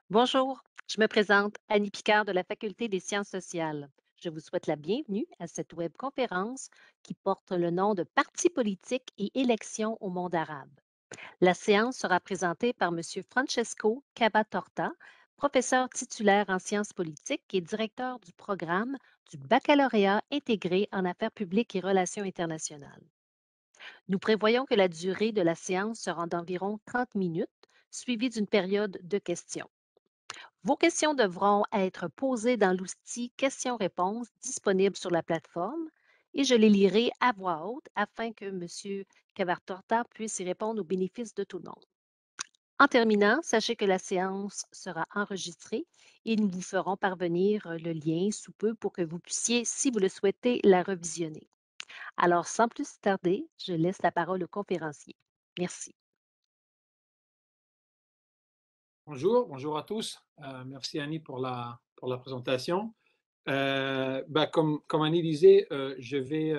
Bonjour, je me présente Annie Picard de la Faculté des sciences sociales. Je vous souhaite la bienvenue à cette webconférence qui porte le nom de Partis politiques et élections au monde arabe. La séance sera présentée par M. Francesco Cavatorta, professeur titulaire en sciences politiques et directeur du programme du baccalauréat intégré en affaires publiques et relations internationales. Nous prévoyons que la durée de la séance sera d'environ 30 minutes, suivie d'une période de questions. Vos questions devront être posées dans l'outil questions-réponses disponible sur la plateforme et je les lirai à voix haute afin que M. Cavartorta puisse y répondre au bénéfice de tout le monde. En terminant, sachez que la séance sera enregistrée et nous vous ferons parvenir le lien sous peu pour que vous puissiez, si vous le souhaitez, la revisionner. Alors, sans plus tarder, je laisse la parole au conférencier. Merci. Bonjour à tous. Merci Annie pour la présentation. Comme Annie disait, je vais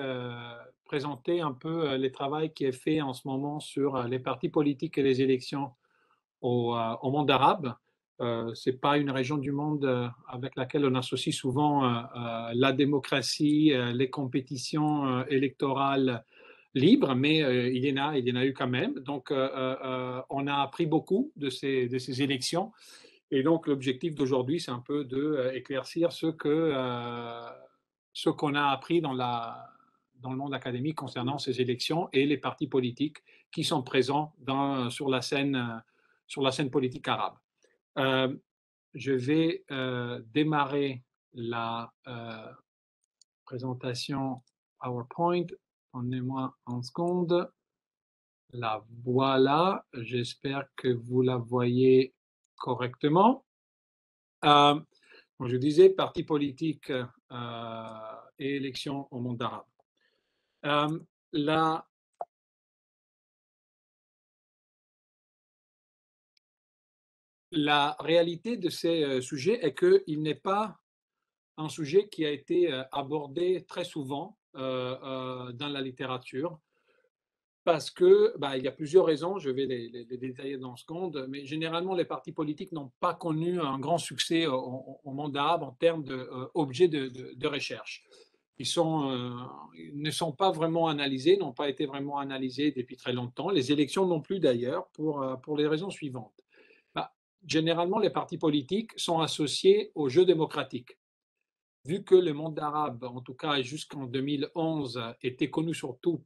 présenter un peu les travaux qui est fait en ce moment sur les partis politiques et les élections au monde arabe. C'est pas une région du monde avec laquelle on associe souvent la démocratie, les compétitions électorales libres, mais il y en a eu quand même. Donc, on a appris beaucoup de ces élections. Et donc, l'objectif d'aujourd'hui, c'est un peu de éclaircir ce qu'on a appris dans le monde académique concernant ces élections et les partis politiques qui sont présents sur la scène politique arabe. Euh, je vais démarrer la présentation PowerPoint. Donnez-moi une seconde. La voilà. J'espère que vous la voyez correctement. Euh, je disais parti politique et élections au monde arabe. Euh, la, la réalité de ces sujets est qu'il n'est pas un sujet qui a été abordé très souvent dans la littérature parce que il y a plusieurs raisons, je vais les détailler dans ce seconde, mais généralement les partis politiques n'ont pas connu un grand succès au monde arabe en termes d'objets de recherche. Ils ne sont pas vraiment analysés, n'ont pas été vraiment analysés depuis très longtemps. Les élections non plus d'ailleurs, pour les raisons suivantes. Bah, Généralement, les partis politiques sont associés au jeu démocratique. Vu que le monde arabe, en tout cas jusqu'en 2011, était connu surtout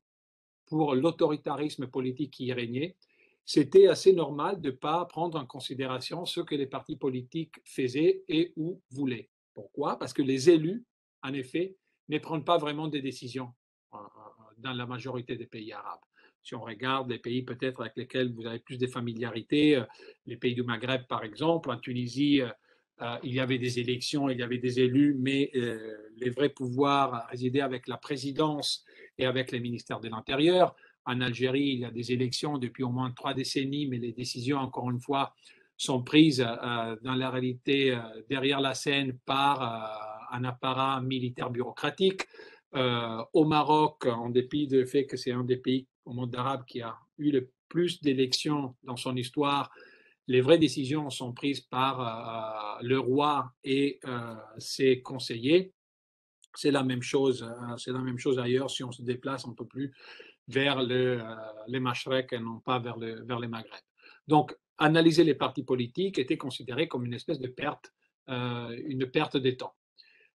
pour l'autoritarisme politique qui y régnait, c'était assez normal de ne pas prendre en considération ce que les partis politiques faisaient et ou voulaient. Pourquoi? Parce que les élus, en effet, ne prennent pas vraiment des décisions dans la majorité des pays arabes. Si on regarde les pays peut-être avec lesquels vous avez plus de familiarité, les pays du Maghreb par exemple, en Tunisie, il y avait des élections, il y avait des élus, mais les vrais pouvoirs résidaient avec la présidence et avec les ministères de l'Intérieur. En Algérie, il y a des élections depuis au moins 3 décennies, mais les décisions, encore une fois, sont prises dans la réalité derrière la scène par un apparat militaire bureaucratique. Au Maroc, en dépit du fait que c'est un des pays au monde arabe qui a eu le plus d'élections dans son histoire, les vraies décisions sont prises par le roi et ses conseillers. C'est la même chose ailleurs si on se déplace un peu plus vers les Mashrek et non pas vers les Maghreb. Donc, analyser les partis politiques était considéré comme une espèce de une perte de temps.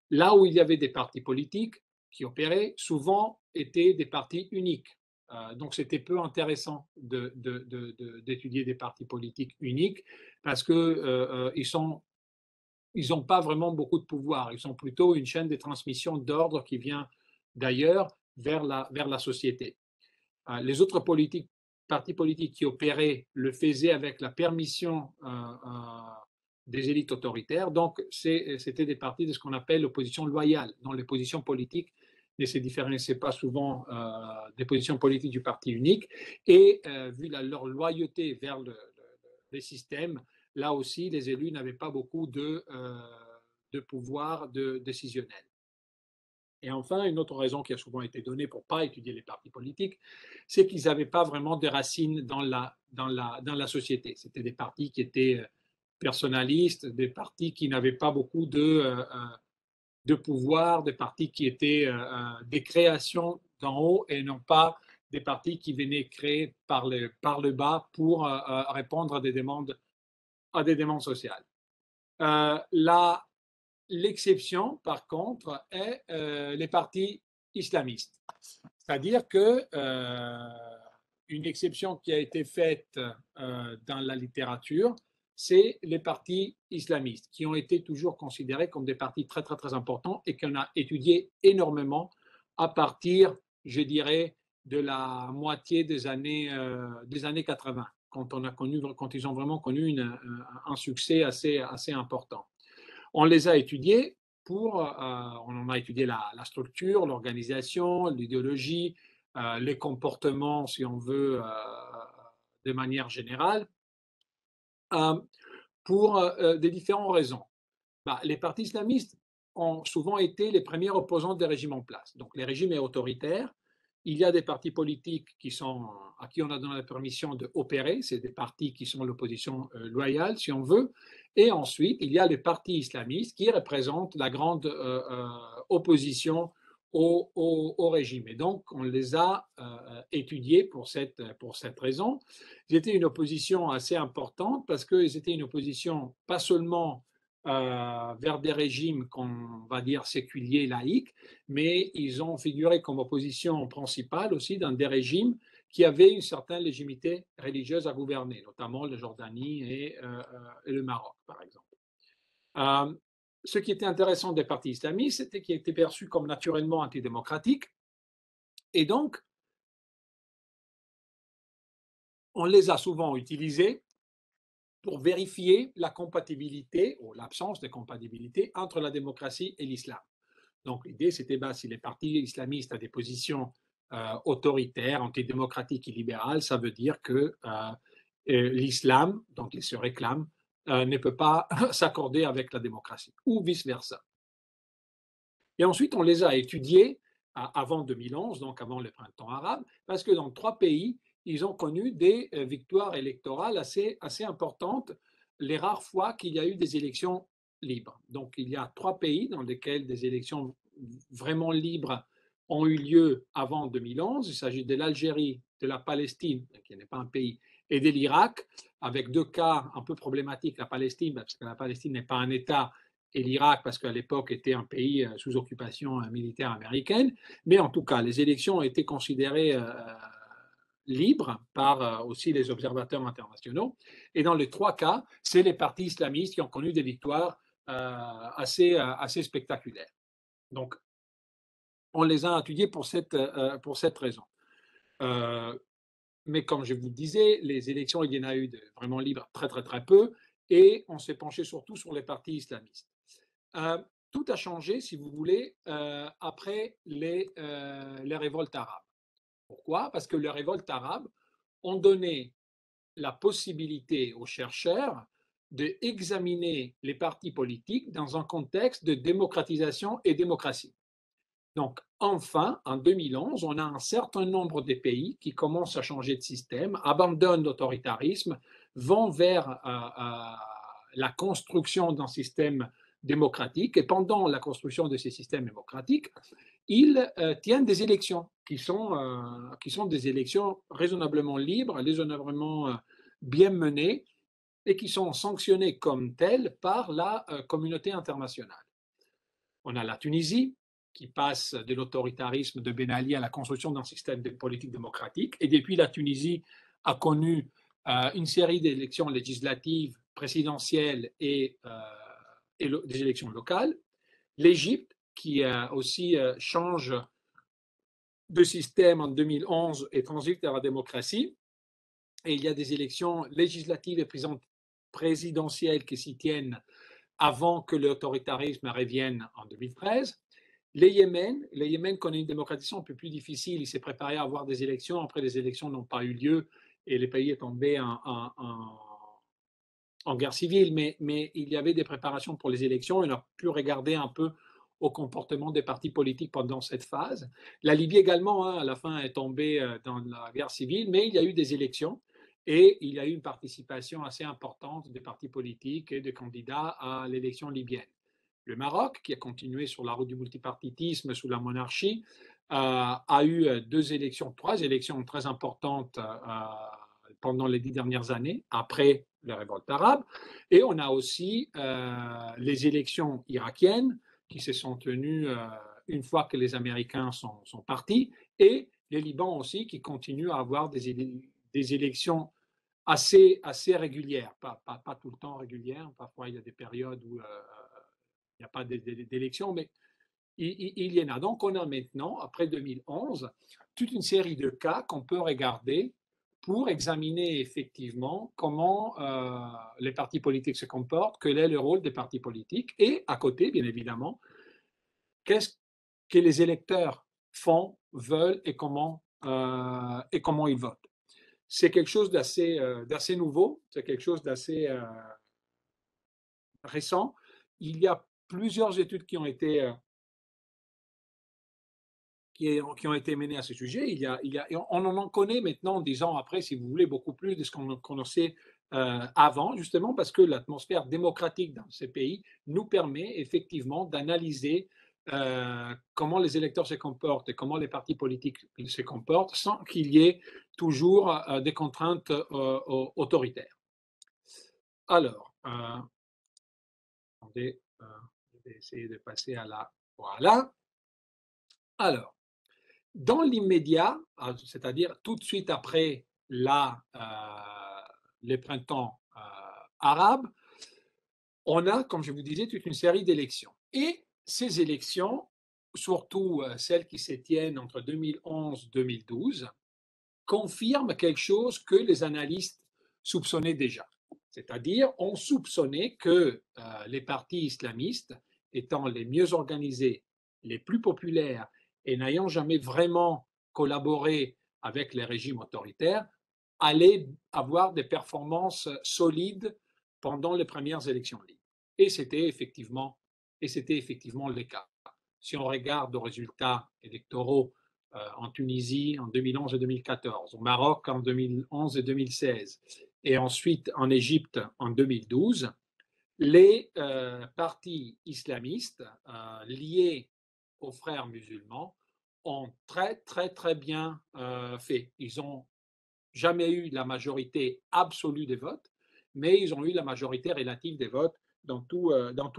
Là où il y avait des partis politiques qui opéraient, souvent étaient des partis uniques. Donc, c'était peu intéressant d'étudier des partis politiques uniques parce qu'ils ils n'ont pas vraiment beaucoup de pouvoir. Ils sont plutôt une chaîne de transmission d'ordre qui vient d'ailleurs vers la société. Les autres partis politiques qui opéraient le faisaient avec la permission des élites autoritaires. Donc, c'était des partis de ce qu'on appelle l'opposition loyale, dont les positions politiques ne se différenciaient pas souvent des positions politiques du parti unique. Et vu leur loyauté vers les systèmes, là aussi, les élus n'avaient pas beaucoup de pouvoir décisionnel. Et enfin, une autre raison qui a souvent été donnée pour ne pas étudier les partis politiques, c'est qu'ils n'avaient pas vraiment de racines dans la société. C'était des partis qui étaient personnalistes, des partis qui n'avaient pas beaucoup de pouvoir, des partis qui étaient des créations d'en haut et non pas des partis qui venaient créer par le bas pour répondre à des demandes sociales. Euh, la, L'exception, par contre, est les partis islamistes. C'est-à-dire que une exception qui a été faite dans la littérature, c'est les partis islamistes, qui ont été toujours considérés comme des partis très, très, très importants et qu'on a étudié énormément à partir, je dirais, de la moitié des années 80, quand ils ont vraiment connu un succès assez important. On les a étudiés on en a étudié la structure, l'organisation, l'idéologie, les comportements, si on veut, de manière générale, euh, pour des différentes raisons. Bah, les partis islamistes ont souvent été les premiers opposants des régimes en place. Donc, les régimes est autoritaires. Il y a des partis politiques à qui on a donné la permission d'opérer. C'est des partis qui sont l'opposition loyale, si on veut. Et ensuite, il y a les partis islamistes qui représentent la grande opposition au régime. Et donc, on les a étudiés pour cette raison. Ils étaient une opposition assez importante parce qu'ils étaient une opposition pas seulement vers des régimes qu'on va dire séculiers, laïques, mais ils ont figuré comme opposition principale aussi dans des régimes qui avaient une certaine légitimité religieuse à gouverner, notamment la Jordanie et le Maroc, par exemple. Euh, Ce qui était intéressant des partis islamistes, c'était qu'ils étaient perçus comme naturellement antidémocratiques, et donc on les a souvent utilisés pour vérifier la compatibilité ou l'absence de compatibilité entre la démocratie et l'islam. Donc l'idée, c'était si les partis islamistes ont des positions autoritaires, antidémocratiques et libérales, ça veut dire que l'islam, dont ils se réclament, ne peut pas s'accorder avec la démocratie, ou vice-versa. Et ensuite, on les a étudiés avant 2011, donc avant le printemps arabe, parce que dans 3 pays, ils ont connu des victoires électorales assez importantes, les rares fois qu'il y a eu des élections libres. Donc, il y a 3 pays dans lesquels des élections vraiment libres ont eu lieu avant 2011. Il s'agit de l'Algérie, de la Palestine, qui n'est pas un pays, et de l'Irak, avec 2 cas un peu problématiques. La Palestine, parce que la Palestine n'est pas un État, et l'Irak, parce qu'à l'époque était un pays sous occupation militaire américaine. Mais en tout cas, les élections ont été considérées libres par aussi les observateurs internationaux. Et dans les 3 cas, c'est les partis islamistes qui ont connu des victoires assez spectaculaires. Donc, on les a étudiés pour cette raison. Euh, mais comme je vous le disais, les élections, il y en a eu de vraiment libres très, très, très peu. Et on s'est penché surtout sur les partis islamistes. Euh, Tout a changé, si vous voulez, après les révoltes arabes. Pourquoi? Parce que les révoltes arabes ont donné la possibilité aux chercheurs d'examiner les partis politiques dans un contexte de démocratisation et démocratie. Donc, enfin, en 2011, on a un certain nombre de pays qui commencent à changer de système, abandonnent l'autoritarisme, vont vers la construction d'un système démocratique. Et pendant la construction de ces systèmes démocratiques, ils tiennent des élections qui sont des élections raisonnablement libres, raisonnablement bien menées et qui sont sanctionnées comme telles par la communauté internationale. On a la Tunisie, qui passe de l'autoritarisme de Ben Ali à la construction d'un système de politique démocratique. Et depuis, la Tunisie a connu une série d'élections législatives, présidentielles et des élections locales. L'Égypte, qui aussi change de système en 2011 et transite vers la démocratie. Et il y a des élections législatives et présidentielles qui s'y tiennent avant que l'autoritarisme revienne en 2013. Le Yémen connaît une démocratisation un peu plus difficile. Il s'est préparé à avoir des élections. Après, les élections n'ont pas eu lieu et le pays est tombé en guerre civile. Mais il y avait des préparations pour les élections. On a pu regarder un peu au comportement des partis politiques pendant cette phase. La Libye également, à la fin, est tombée dans la guerre civile, mais il y a eu des élections. et il y a eu une participation assez importante des partis politiques et des candidats à l'élection libyenne. Le Maroc, qui a continué sur la route du multipartitisme sous la monarchie, a eu trois élections très importantes pendant les 10 dernières années, après la révolte arabe. Et on a aussi les élections irakiennes qui se sont tenues une fois que les Américains sont partis, et les Libans aussi qui continuent à avoir des élections assez régulières, pas tout le temps régulières. Parfois, il y a des périodes où il n'y a pas d'élection, mais il y en a. Donc, on a maintenant, après 2011, toute une série de cas qu'on peut regarder pour examiner effectivement comment les partis politiques se comportent, quel est le rôle des partis politiques, et à côté, bien évidemment, qu'est-ce que les électeurs font, veulent et comment ils votent. C'est quelque chose d'assez nouveau, c'est quelque chose d'assez récent. Il y a plusieurs études qui ont été menées à ce sujet. On en connaît maintenant, 10 ans après, si vous voulez, beaucoup plus de ce qu'on connaissait avant, justement parce que l'atmosphère démocratique dans ces pays nous permet effectivement d'analyser comment les électeurs se comportent et comment les partis politiques se comportent sans qu'il y ait toujours des contraintes autoritaires. Alors, attendez, je vais essayer de passer à la... Voilà. Alors, dans l'immédiat, c'est-à-dire tout de suite après les printemps arabes, on a, comme je vous disais, toute une série d'élections. Et ces élections, surtout celles qui se tiennent entre 2011 et 2012, confirment quelque chose que les analystes soupçonnaient déjà. C'est-à-dire, on soupçonnait que les partis islamistes, étant les mieux organisés, les plus populaires et n'ayant jamais vraiment collaboré avec les régimes autoritaires, allaient avoir des performances solides pendant les premières élections libres. Et c'était effectivement, le cas. Si on regarde aux résultats électoraux en Tunisie en 2011 et 2014, au Maroc en 2011 et 2016, et ensuite en Égypte en 2012, les partis islamistes liés aux frères musulmans ont très bien fait. Ils n'ont jamais eu la majorité absolue des votes, mais ils ont eu la majorité relative des votes dans tous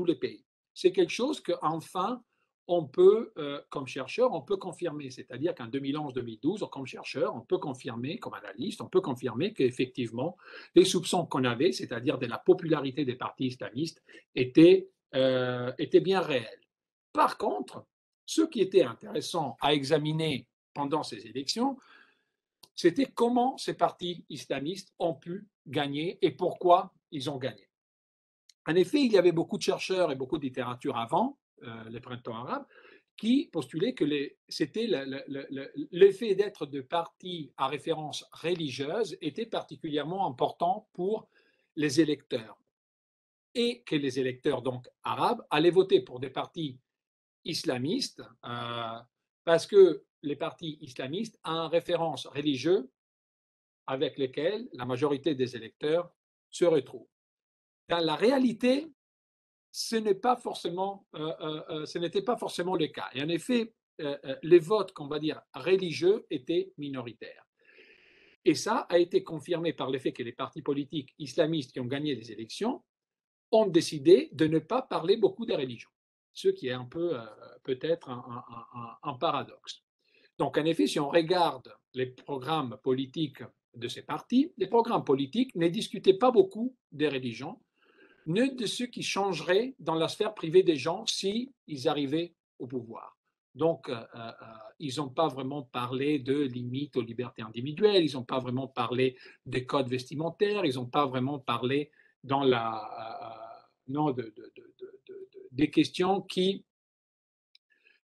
les pays. C'est quelque chose qu'enfin, on peut, comme chercheur, on peut confirmer. C'est-à-dire qu'en 2011-2012, comme chercheur, on peut confirmer, comme analyste, on peut confirmer qu'effectivement, les soupçons qu'on avait, c'est-à-dire de la popularité des partis islamistes, étaient bien réels. Par contre, ce qui était intéressant à examiner pendant ces élections, c'était comment ces partis islamistes ont pu gagner et pourquoi ils ont gagné. En effet, il y avait beaucoup de chercheurs et beaucoup de littérature avant les printemps arabes qui postulaient que c'était l'effet d'être de partis à référence religieuse était particulièrement important pour les électeurs et que les électeurs donc arabes allaient voter pour des partis islamistes parce que les partis islamistes ont une référence religieuse avec lesquels la majorité des électeurs se retrouvent. Dans la réalité, ce n'était pas forcément le cas. Et en effet, les votes, qu'on va dire, religieux étaient minoritaires. Et ça a été confirmé par le fait que les partis politiques islamistes qui ont gagné les élections ont décidé de ne pas parler beaucoup des religions, ce qui est un peu peut-être un paradoxe. Donc, en effet, si on regarde les programmes politiques de ces partis, les programmes politiques ne discutaient pas beaucoup des religions, ni de ce qui changerait dans la sphère privée des gens s'ils arrivaient au pouvoir. Donc, ils n'ont pas vraiment parlé de limites aux libertés individuelles, ils n'ont pas vraiment parlé des codes vestimentaires, ils n'ont pas vraiment parlé dans non, des questions qui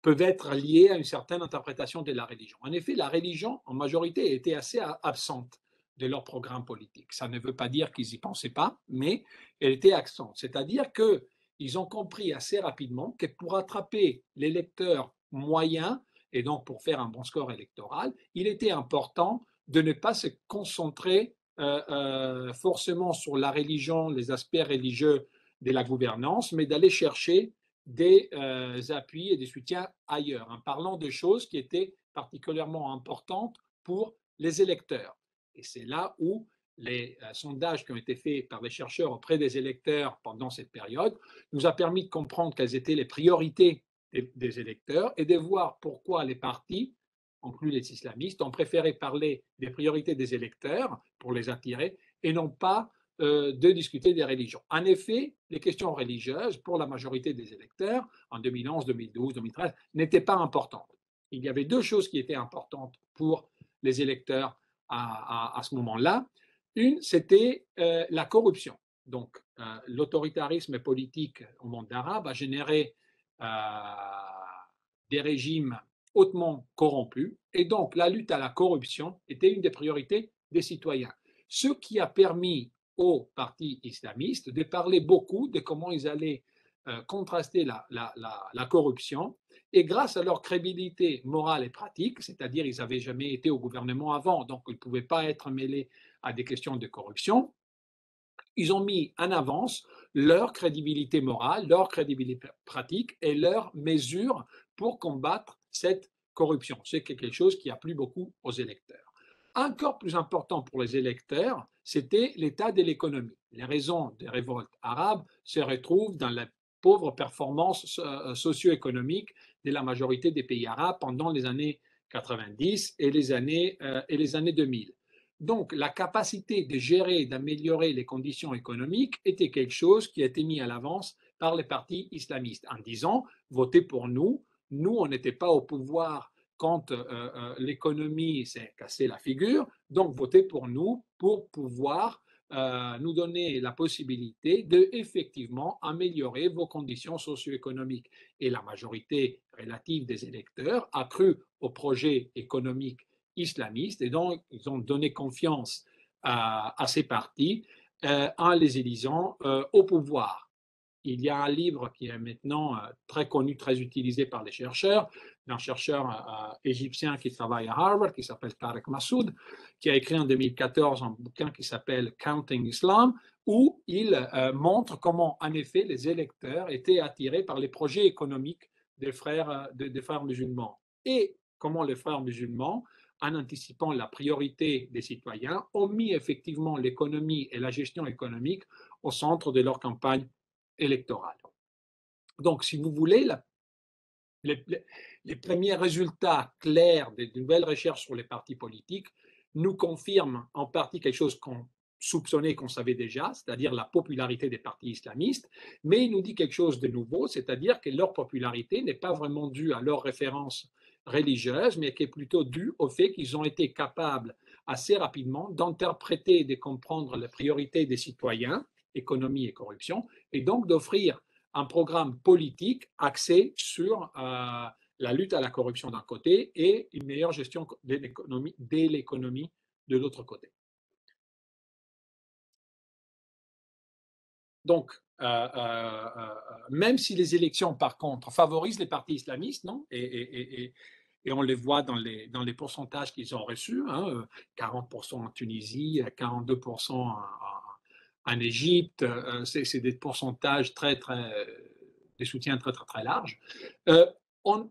peuvent être liées à une certaine interprétation de la religion. En effet, la religion, en majorité, était assez absente de leur programme politique. Ça ne veut pas dire qu'ils n'y pensaient pas, mais elle était absente. C'est-à-dire qu'ils ont compris assez rapidement que pour attraper l'électeur moyen, et donc pour faire un bon score électoral, il était important de ne pas se concentrer forcément sur la religion, les aspects religieux de la gouvernance, mais d'aller chercher des appuis et des soutiens ailleurs, en parlant de choses qui étaient particulièrement importantes pour les électeurs. Et c'est là où les sondages qui ont été faits par les chercheurs auprès des électeurs pendant cette période nous a permis de comprendre quelles étaient les priorités des électeurs et de voir pourquoi les partis, inclus les islamistes, ont préféré parler des priorités des électeurs pour les attirer et non pas de discuter des religions. En effet, les questions religieuses, pour la majorité des électeurs, en 2011, 2012, 2013, n'étaient pas importantes. Il y avait deux choses qui étaient importantes pour les électeurs à ce moment-là. Une, c'était la corruption. Donc, l'autoritarisme politique au monde arabe a généré euh, des régimes hautement corrompus, et donc la lutte à la corruption était une des priorités des citoyens. Ce qui a permis aux partis islamistes de parler beaucoup de comment ils allaient contraster la corruption, et grâce à leur crédibilité morale et pratique, c'est-à-dire ils n'avaient jamais été au gouvernement avant, donc ils ne pouvaient pas être mêlés à des questions de corruption, ils ont mis en avance leur crédibilité morale, leur crédibilité pratique et leurs mesures pour combattre cette corruption. C'est quelque chose qui a plu beaucoup aux électeurs. Encore plus important pour les électeurs, c'était l'état de l'économie. Les raisons des révoltes arabes se retrouvent dans la pauvre performance socio-économique de la majorité des pays arabes pendant les années 90 et les années 2000. Donc, la capacité de gérer et d'améliorer les conditions économiques était quelque chose qui a été mis à l'avance par les partis islamistes en disant votez pour nous. Nous, on n'était pas au pouvoir quand l'économie s'est cassée la figure, donc votez pour nous pour pouvoir nous donner la possibilité de effectivement améliorer vos conditions socio-économiques. Et la majorité relative des électeurs a cru au projet économique islamistes et donc ils ont donné confiance à ces partis en les élisant au pouvoir. Il y a un livre qui est maintenant très connu, très utilisé par les chercheurs, d'un chercheur égyptien qui travaille à Harvard, qui s'appelle Tarek Massoud, qui a écrit en 2014 un bouquin qui s'appelle Counting Islam, où il montre comment, en effet, les électeurs étaient attirés par les projets économiques des frères musulmans et comment les frères musulmans, en anticipant la priorité des citoyens, ont mis effectivement l'économie et la gestion économique au centre de leur campagne électorale. Donc, si vous voulez, les premiers résultats clairs des nouvelles recherches sur les partis politiques nous confirment en partie quelque chose qu'on soupçonnait, qu'on savait déjà, c'est-à-dire la popularité des partis islamistes, mais il nous dit quelque chose de nouveau, c'est-à-dire que leur popularité n'est pas vraiment due à leurs références religieuses, mais qui est plutôt due au fait qu'ils ont été capables assez rapidement d'interpréter et de comprendre les priorités des citoyens, économie et corruption, et donc d'offrir un programme politique axé sur la lutte à la corruption d'un côté et une meilleure gestion de l'économie de l'autre côté. Donc, même si les élections, par contre, favorisent les partis islamistes, non et on les voit dans les pourcentages qu'ils ont reçus, hein, 40% en Tunisie, 42% en Égypte, c'est des pourcentages des soutiens très, très, très larges.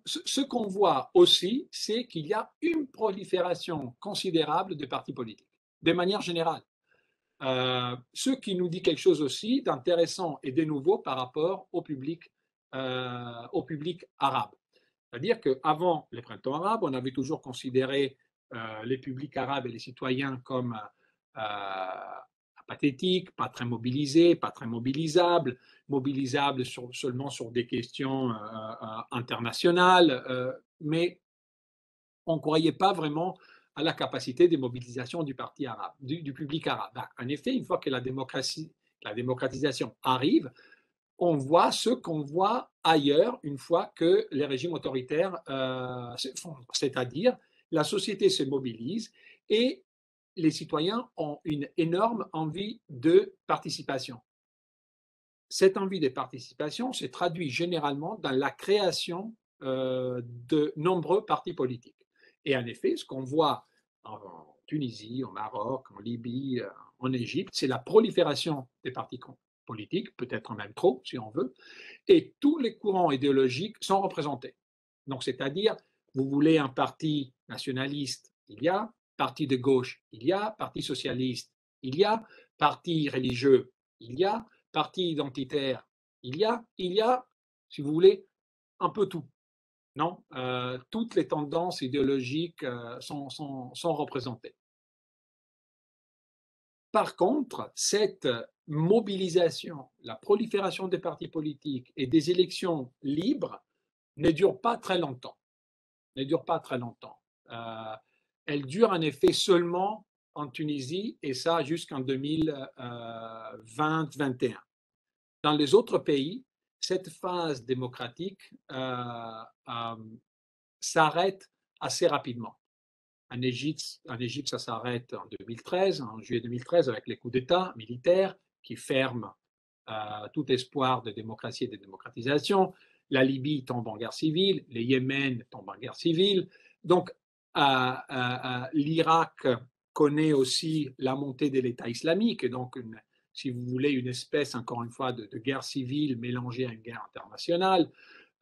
Ce qu'on voit aussi, c'est qu'il y a une prolifération considérable de partis politiques, de manière générale. Ce qui nous dit quelque chose aussi d'intéressant et de nouveau par rapport au public arabe. C'est-à-dire qu'avant les printemps arabes, on avait toujours considéré les publics arabes et les citoyens comme pathétiques, pas très mobilisés, pas très mobilisables, seulement sur des questions internationales, mais on ne croyait pas vraiment à la capacité de mobilisation du parti arabe, du public arabe. En effet, une fois que la démocratisation arrive, on voit ce qu'on voit ailleurs une fois que les régimes autoritaires se font, c'est-à-dire la société se mobilise et les citoyens ont une énorme envie de participation. Cette envie de participation se traduit généralement dans la création de nombreux partis politiques. Et en effet, ce qu'on voit Tunisie, au Maroc, en Libye, en Égypte, c'est la prolifération des partis politiques, peut-être même trop, si on veut, et tous les courants idéologiques sont représentés. Donc, c'est-à-dire, vous voulez un parti nationaliste, il y a, parti de gauche, il y a, parti socialiste, il y a, parti religieux, il y a, parti identitaire, il y a, si vous voulez, un peu tout. Non, toutes les tendances idéologiques sont représentées. Par contre, cette mobilisation, la prolifération des partis politiques et des élections libres ne dure pas très longtemps. Ne dure pas très longtemps. Euh, Elle dure en effet seulement en Tunisie et ça jusqu'en 2020-21. Dans les autres pays, cette phase démocratique s'arrête assez rapidement. En Égypte, ça s'arrête en 2013, en juillet 2013, avec les coups d'État militaires qui ferment tout espoir de démocratie et de démocratisation. La Libye tombe en guerre civile, le Yémen tombe en guerre civile. Donc, l'Irak connaît aussi la montée de l'État islamique, et donc, si vous voulez, une espèce, encore une fois, de guerre civile mélangée à une guerre internationale.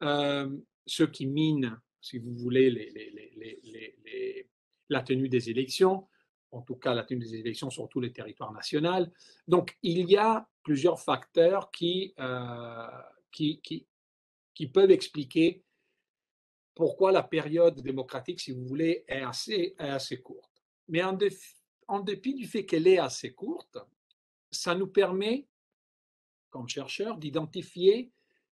Euh, Ceux qui minent, si vous voulez, la tenue des élections, en tout cas la tenue des élections sur tous les territoires nationaux. Donc, il y a plusieurs facteurs qui peuvent expliquer pourquoi la période démocratique, si vous voulez, est assez courte. Mais en dépit du fait qu'elle est assez courte, ça nous permet, comme chercheurs, d'identifier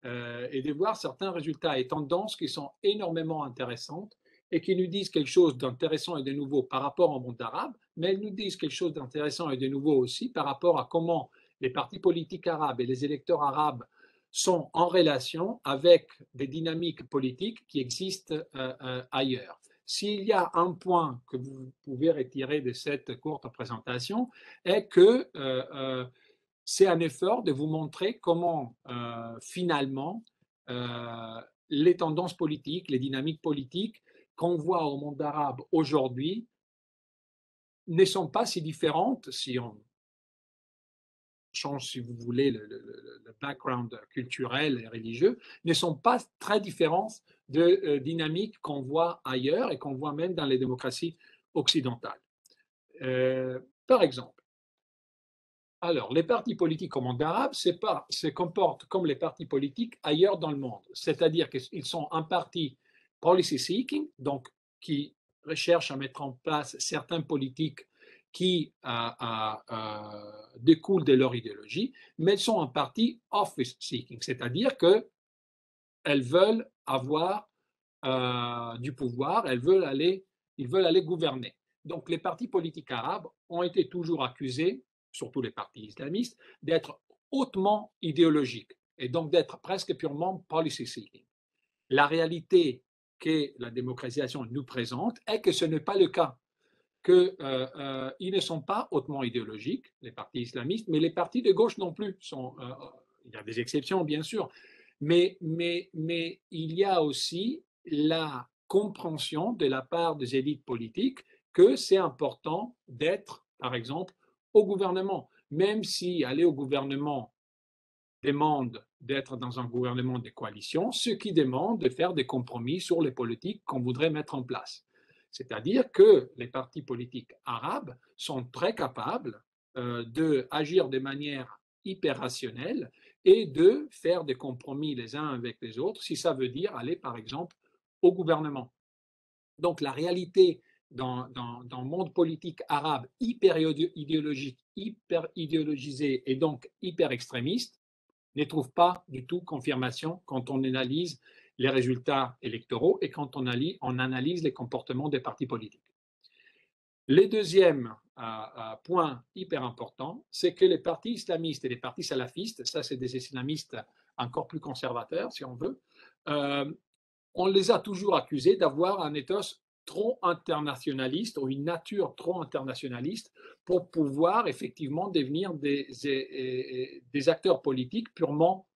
et de voir certains résultats et tendances qui sont énormément intéressantes et qui nous disent quelque chose d'intéressant et de nouveau par rapport au monde arabe, mais elles nous disent quelque chose d'intéressant et de nouveau aussi par rapport à comment les partis politiques arabes et les électeurs arabes sont en relation avec des dynamiques politiques qui existent ailleurs. S'il y a un point que vous pouvez retirer de cette courte présentation, est que c'est un effort de vous montrer comment finalement les tendances politiques, les dynamiques politiques qu'on voit au monde arabe aujourd'hui ne sont pas si différentes si on change, si vous voulez, le background culturel et religieux, ne sont pas très différentes de dynamiques qu'on voit ailleurs et qu'on voit même dans les démocraties occidentales. Par exemple, alors, les partis politiques au monde arabe se comportent comme les partis politiques ailleurs dans le monde. C'est-à-dire qu'ils sont un parti policy seeking, donc qui recherche à mettre en place certaines politiques qui découlent de leur idéologie, mais ils sont un parti office seeking, c'est-à-dire qu'elles veulent avoir du pouvoir, ils veulent aller gouverner. Donc les partis politiques arabes ont été toujours accusés, surtout les partis islamistes, d'être hautement idéologiques et donc d'être presque purement policy seeking. La réalité que la démocratisation nous présente est que ce n'est pas le cas, qu'ils ne sont pas hautement idéologiques, les partis islamistes, mais les partis de gauche non plus. Il y a des exceptions, bien sûr, mais il y a aussi la compréhension de la part des élites politiques que c'est important d'être, par exemple, au gouvernement, même si aller au gouvernement demande d'être dans un gouvernement de coalition, ce qui demande de faire des compromis sur les politiques qu'on voudrait mettre en place. C'est-à-dire que les partis politiques arabes sont très capables d'agir de manière hyper rationnelle et de faire des compromis les uns avec les autres, si ça veut dire aller, par exemple, au gouvernement. Donc la réalité dans le monde politique arabe hyper idéologique, hyper idéologisé et donc hyper extrémiste ne trouve pas du tout confirmation quand on analyse les résultats électoraux et quand on analyse les comportements des partis politiques. Le deuxième point hyper important, c'est que les partis islamistes et les partis salafistes, ça c'est des islamistes encore plus conservateurs si on veut, on les a toujours accusés d'avoir un ethos trop internationaliste ou une nature trop internationaliste pour pouvoir effectivement devenir des acteurs politiques purement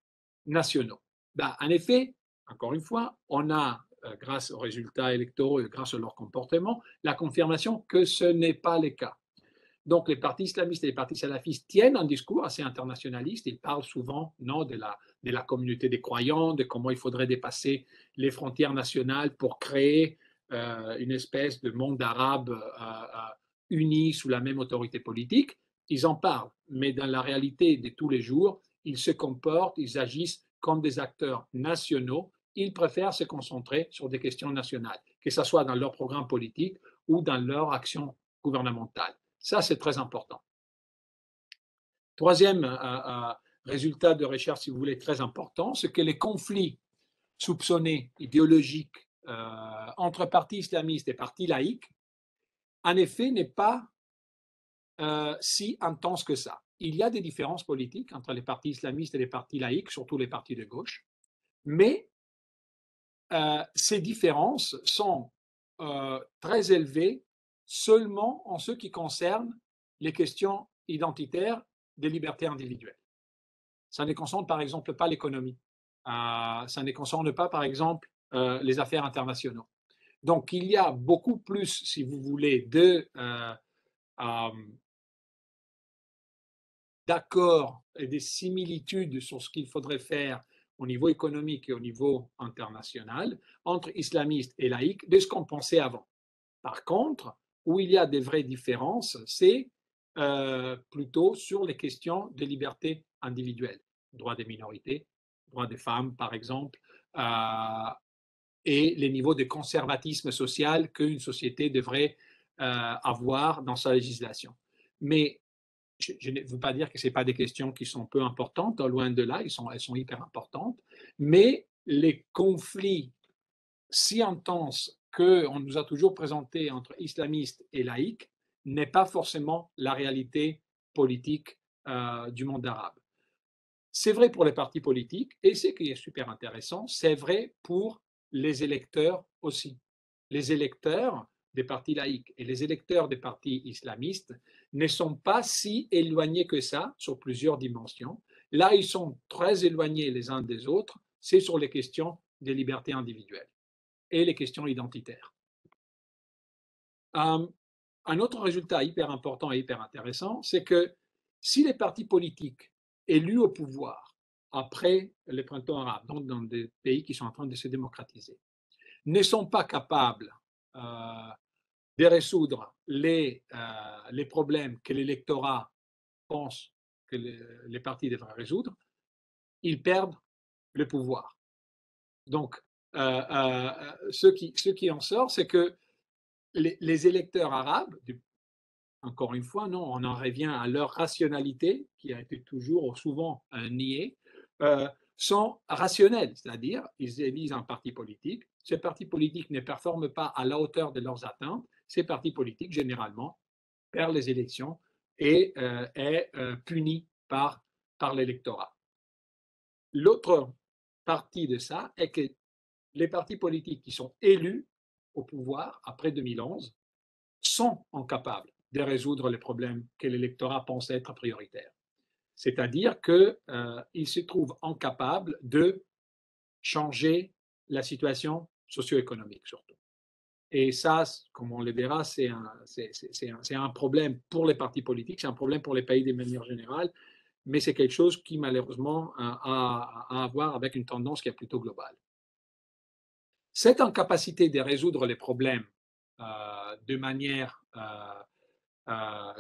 nationaux. Ben, en effet, encore une fois, on a grâce aux résultats électoraux et grâce à leur comportement, la confirmation que ce n'est pas le cas. Donc les partis islamistes et les partis salafistes tiennent un discours assez internationaliste. Ils parlent souvent non, de la communauté des croyants, de comment il faudrait dépasser les frontières nationales pour créer une espèce de monde arabe uni sous la même autorité politique. Ils en parlent, mais dans la réalité de tous les jours, ils se comportent, ils agissent comme des acteurs nationaux. Ils préfèrent se concentrer sur des questions nationales, que ce soit dans leur programme politique ou dans leur action gouvernementale. Ça, c'est très important. Troisième résultat de recherche, si vous voulez, très important, c'est que les conflits soupçonnés idéologiques entre partis islamistes et partis laïcs, en effet, n'est pas si intense que ça. Il y a des différences politiques entre les partis islamistes et les partis laïcs, surtout les partis de gauche, mais ces différences sont très élevées seulement en ce qui concerne les questions identitaires des libertés individuelles. Ça ne concerne par exemple pas l'économie. Ça ne concerne pas par exemple les affaires internationales. Donc il y a beaucoup plus, si vous voulez, d'accords et des similitudes sur ce qu'il faudrait faire au niveau économique et au niveau international entre islamistes et laïcs de ce qu'on pensait avant. Par contre, où il y a des vraies différences, c'est plutôt sur les questions de liberté individuelle, droits des minorités, droits des femmes, par exemple, et les niveaux de conservatisme social qu'une société devrait avoir dans sa législation. Mais je ne veux pas dire que ce pas des questions qui sont peu importantes, loin de là, elles sont hyper importantes, mais les conflits si intenses qu'on nous a toujours présentés entre islamistes et laïcs n'est pas forcément la réalité politique du monde arabe. C'est vrai pour les partis politiques et ce qui est super intéressant, c'est vrai pour les électeurs aussi. Les électeurs des partis laïcs et les électeurs des partis islamistes ne sont pas si éloignés que ça sur plusieurs dimensions. Là, ils sont très éloignés les uns des autres, c'est sur les questions des libertés individuelles et les questions identitaires. Un autre résultat hyper important et hyper intéressant, c'est que si les partis politiques élus au pouvoir après le printemps arabe, donc dans des pays qui sont en train de se démocratiser, ne sont pas capables de résoudre les problèmes que l'électorat pense que les partis devraient résoudre, ils perdent le pouvoir. Donc, ce qui en sort, c'est que les électeurs arabes, encore une fois, non, on en revient à leur rationalité, qui a été toujours souvent niée, sont rationnels, c'est-à-dire ils élisent un parti politique. Ce parti politique ne performe pas à la hauteur de leurs attentes. Ces partis politiques, généralement, perdent les élections et est puni par l'électorat. L'autre partie de ça est que les partis politiques qui sont élus au pouvoir après 2011 sont incapables de résoudre les problèmes que l'électorat pense être prioritaires. C'est-à-dire qu'ils se trouvent incapables de changer la situation socio-économique surtout. Et ça, comme on le verra, c'est un problème pour les partis politiques, c'est un problème pour les pays de manière générale, mais c'est quelque chose qui malheureusement a à voir avec une tendance qui est plutôt globale. Cette incapacité de résoudre les problèmes de manière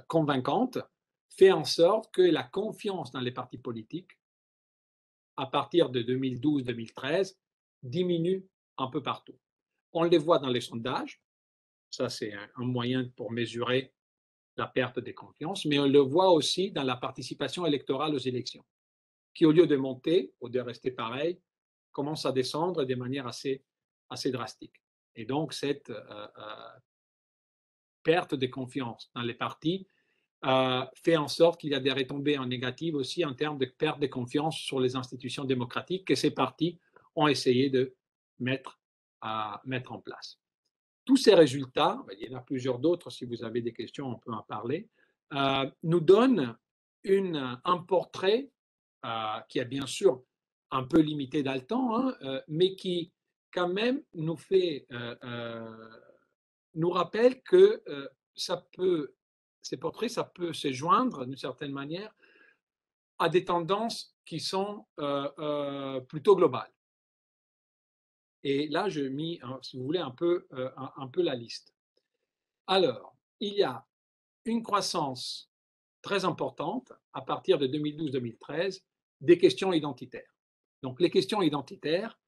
convaincante fait en sorte que la confiance dans les partis politiques, à partir de 2012-2013, diminue un peu partout. On les voit dans les sondages, ça c'est un moyen pour mesurer la perte de confiance, mais on le voit aussi dans la participation électorale aux élections, qui au lieu de monter ou de rester pareil, commence à descendre de manière assez drastique. Et donc cette perte de confiance dans les partis fait en sorte qu'il y a des retombées en négative aussi en termes de perte de confiance sur les institutions démocratiques que ces partis ont essayé de mettre en place. Tous ces résultats, il y en a plusieurs d'autres, si vous avez des questions, on peut en parler, nous donnent un portrait qui est bien sûr un peu limité dans le temps, hein, mais qui quand même nous rappelle que ces portraits, ça peut se joindre d'une certaine manière à des tendances qui sont plutôt globales. Et là, je mis, si vous voulez, un peu la liste. Alors, il y a une croissance très importante à partir de 2012-2013 des questions identitaires. Donc, les questions identitaires,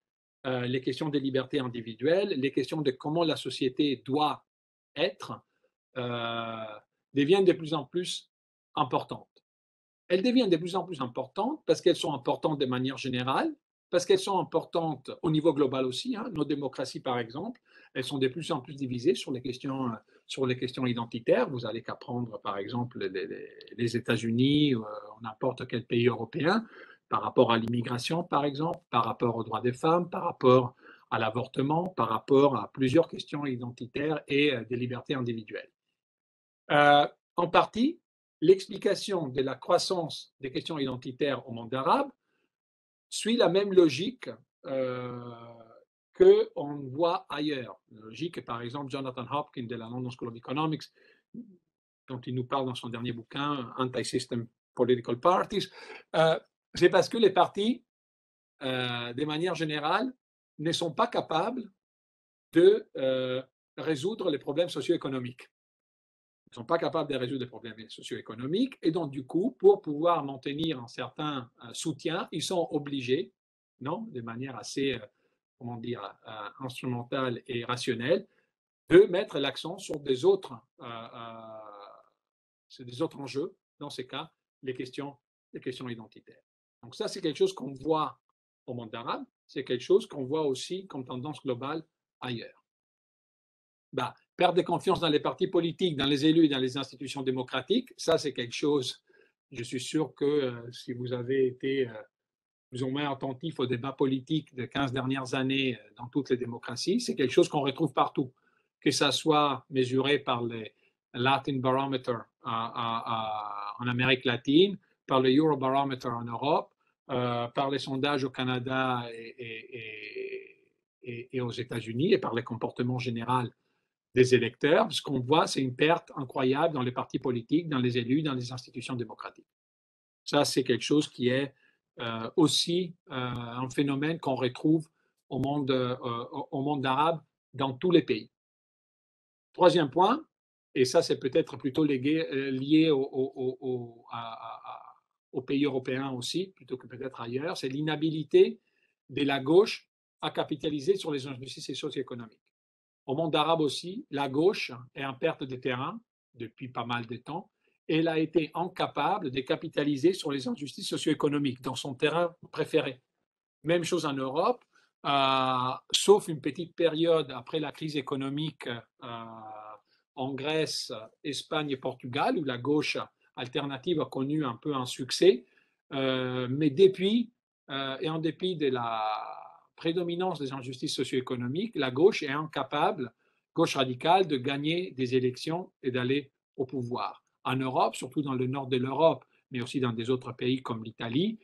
les questions des libertés individuelles, les questions de comment la société doit être, euh, deviennent de plus en plus importantes. Elles deviennent de plus en plus importantes parce qu'elles sont importantes de manière générale, parce qu'elles sont importantes au niveau global aussi. Hein. Nos démocraties, par exemple, elles sont de plus en plus divisées sur les questions identitaires. Vous allez qu'apprendre, par exemple, les États-Unis ou n'importe quel pays européen, par rapport à l'immigration, par exemple, par rapport aux droits des femmes, par rapport à l'avortement, par rapport à plusieurs questions identitaires et des libertés individuelles. En partie, l'explication de la croissance des questions identitaires au monde arabe suit la même logique qu'on voit ailleurs. La logique que, par exemple, Jonathan Hopkins de la London School of Economics, dont il nous parle dans son dernier bouquin, Anti-System Political Parties, c'est parce que les partis, de manière générale, ne sont pas capables de résoudre les problèmes socio-économiques. Ils ne sont pas capables de résoudre les problèmes socio-économiques et donc du coup, pour pouvoir maintenir un certain soutien, ils sont obligés, non, de manière assez, comment dire, instrumentale et rationnelle, de mettre l'accent sur des autres enjeux, dans ces cas, les questions identitaires. Donc ça, c'est quelque chose qu'on voit au monde arabe, c'est quelque chose qu'on voit aussi comme tendance globale ailleurs. Bah, perdre de confiance dans les partis politiques, dans les élus, dans les institutions démocratiques, ça c'est quelque chose, je suis sûr que si vous avez été plus ou moins attentif aux débats politiques des 15 dernières années dans toutes les démocraties, c'est quelque chose qu'on retrouve partout, que ça soit mesuré par les Latin Barometer en Amérique latine, par le Eurobarometer en Europe, par les sondages au Canada et aux États-Unis et par les comportements généraux des électeurs. Ce qu'on voit, c'est une perte incroyable dans les partis politiques, dans les élus, dans les institutions démocratiques. Ça, c'est quelque chose qui est aussi un phénomène qu'on retrouve au monde arabe dans tous les pays. Troisième point, et ça, c'est peut-être plutôt lié aux pays européens aussi, plutôt que peut-être ailleurs, c'est l'inhabilité de la gauche à capitaliser sur les injustices socio-économiques. Au monde arabe aussi, la gauche est en perte de terrain depuis pas mal de temps. Elle a été incapable de capitaliser sur les injustices socio-économiques dans son terrain préféré. Même chose en Europe, sauf une petite période après la crise économique en Grèce, Espagne et Portugal, où la gauche alternative a connu un peu un succès. Mais depuis, et en dépit de la prédominance des injustices socio-économiques, la gauche est incapable, gauche radicale, de gagner des élections et d'aller au pouvoir. En Europe, surtout dans le nord de l'Europe, mais aussi dans des autres pays comme l'Italie,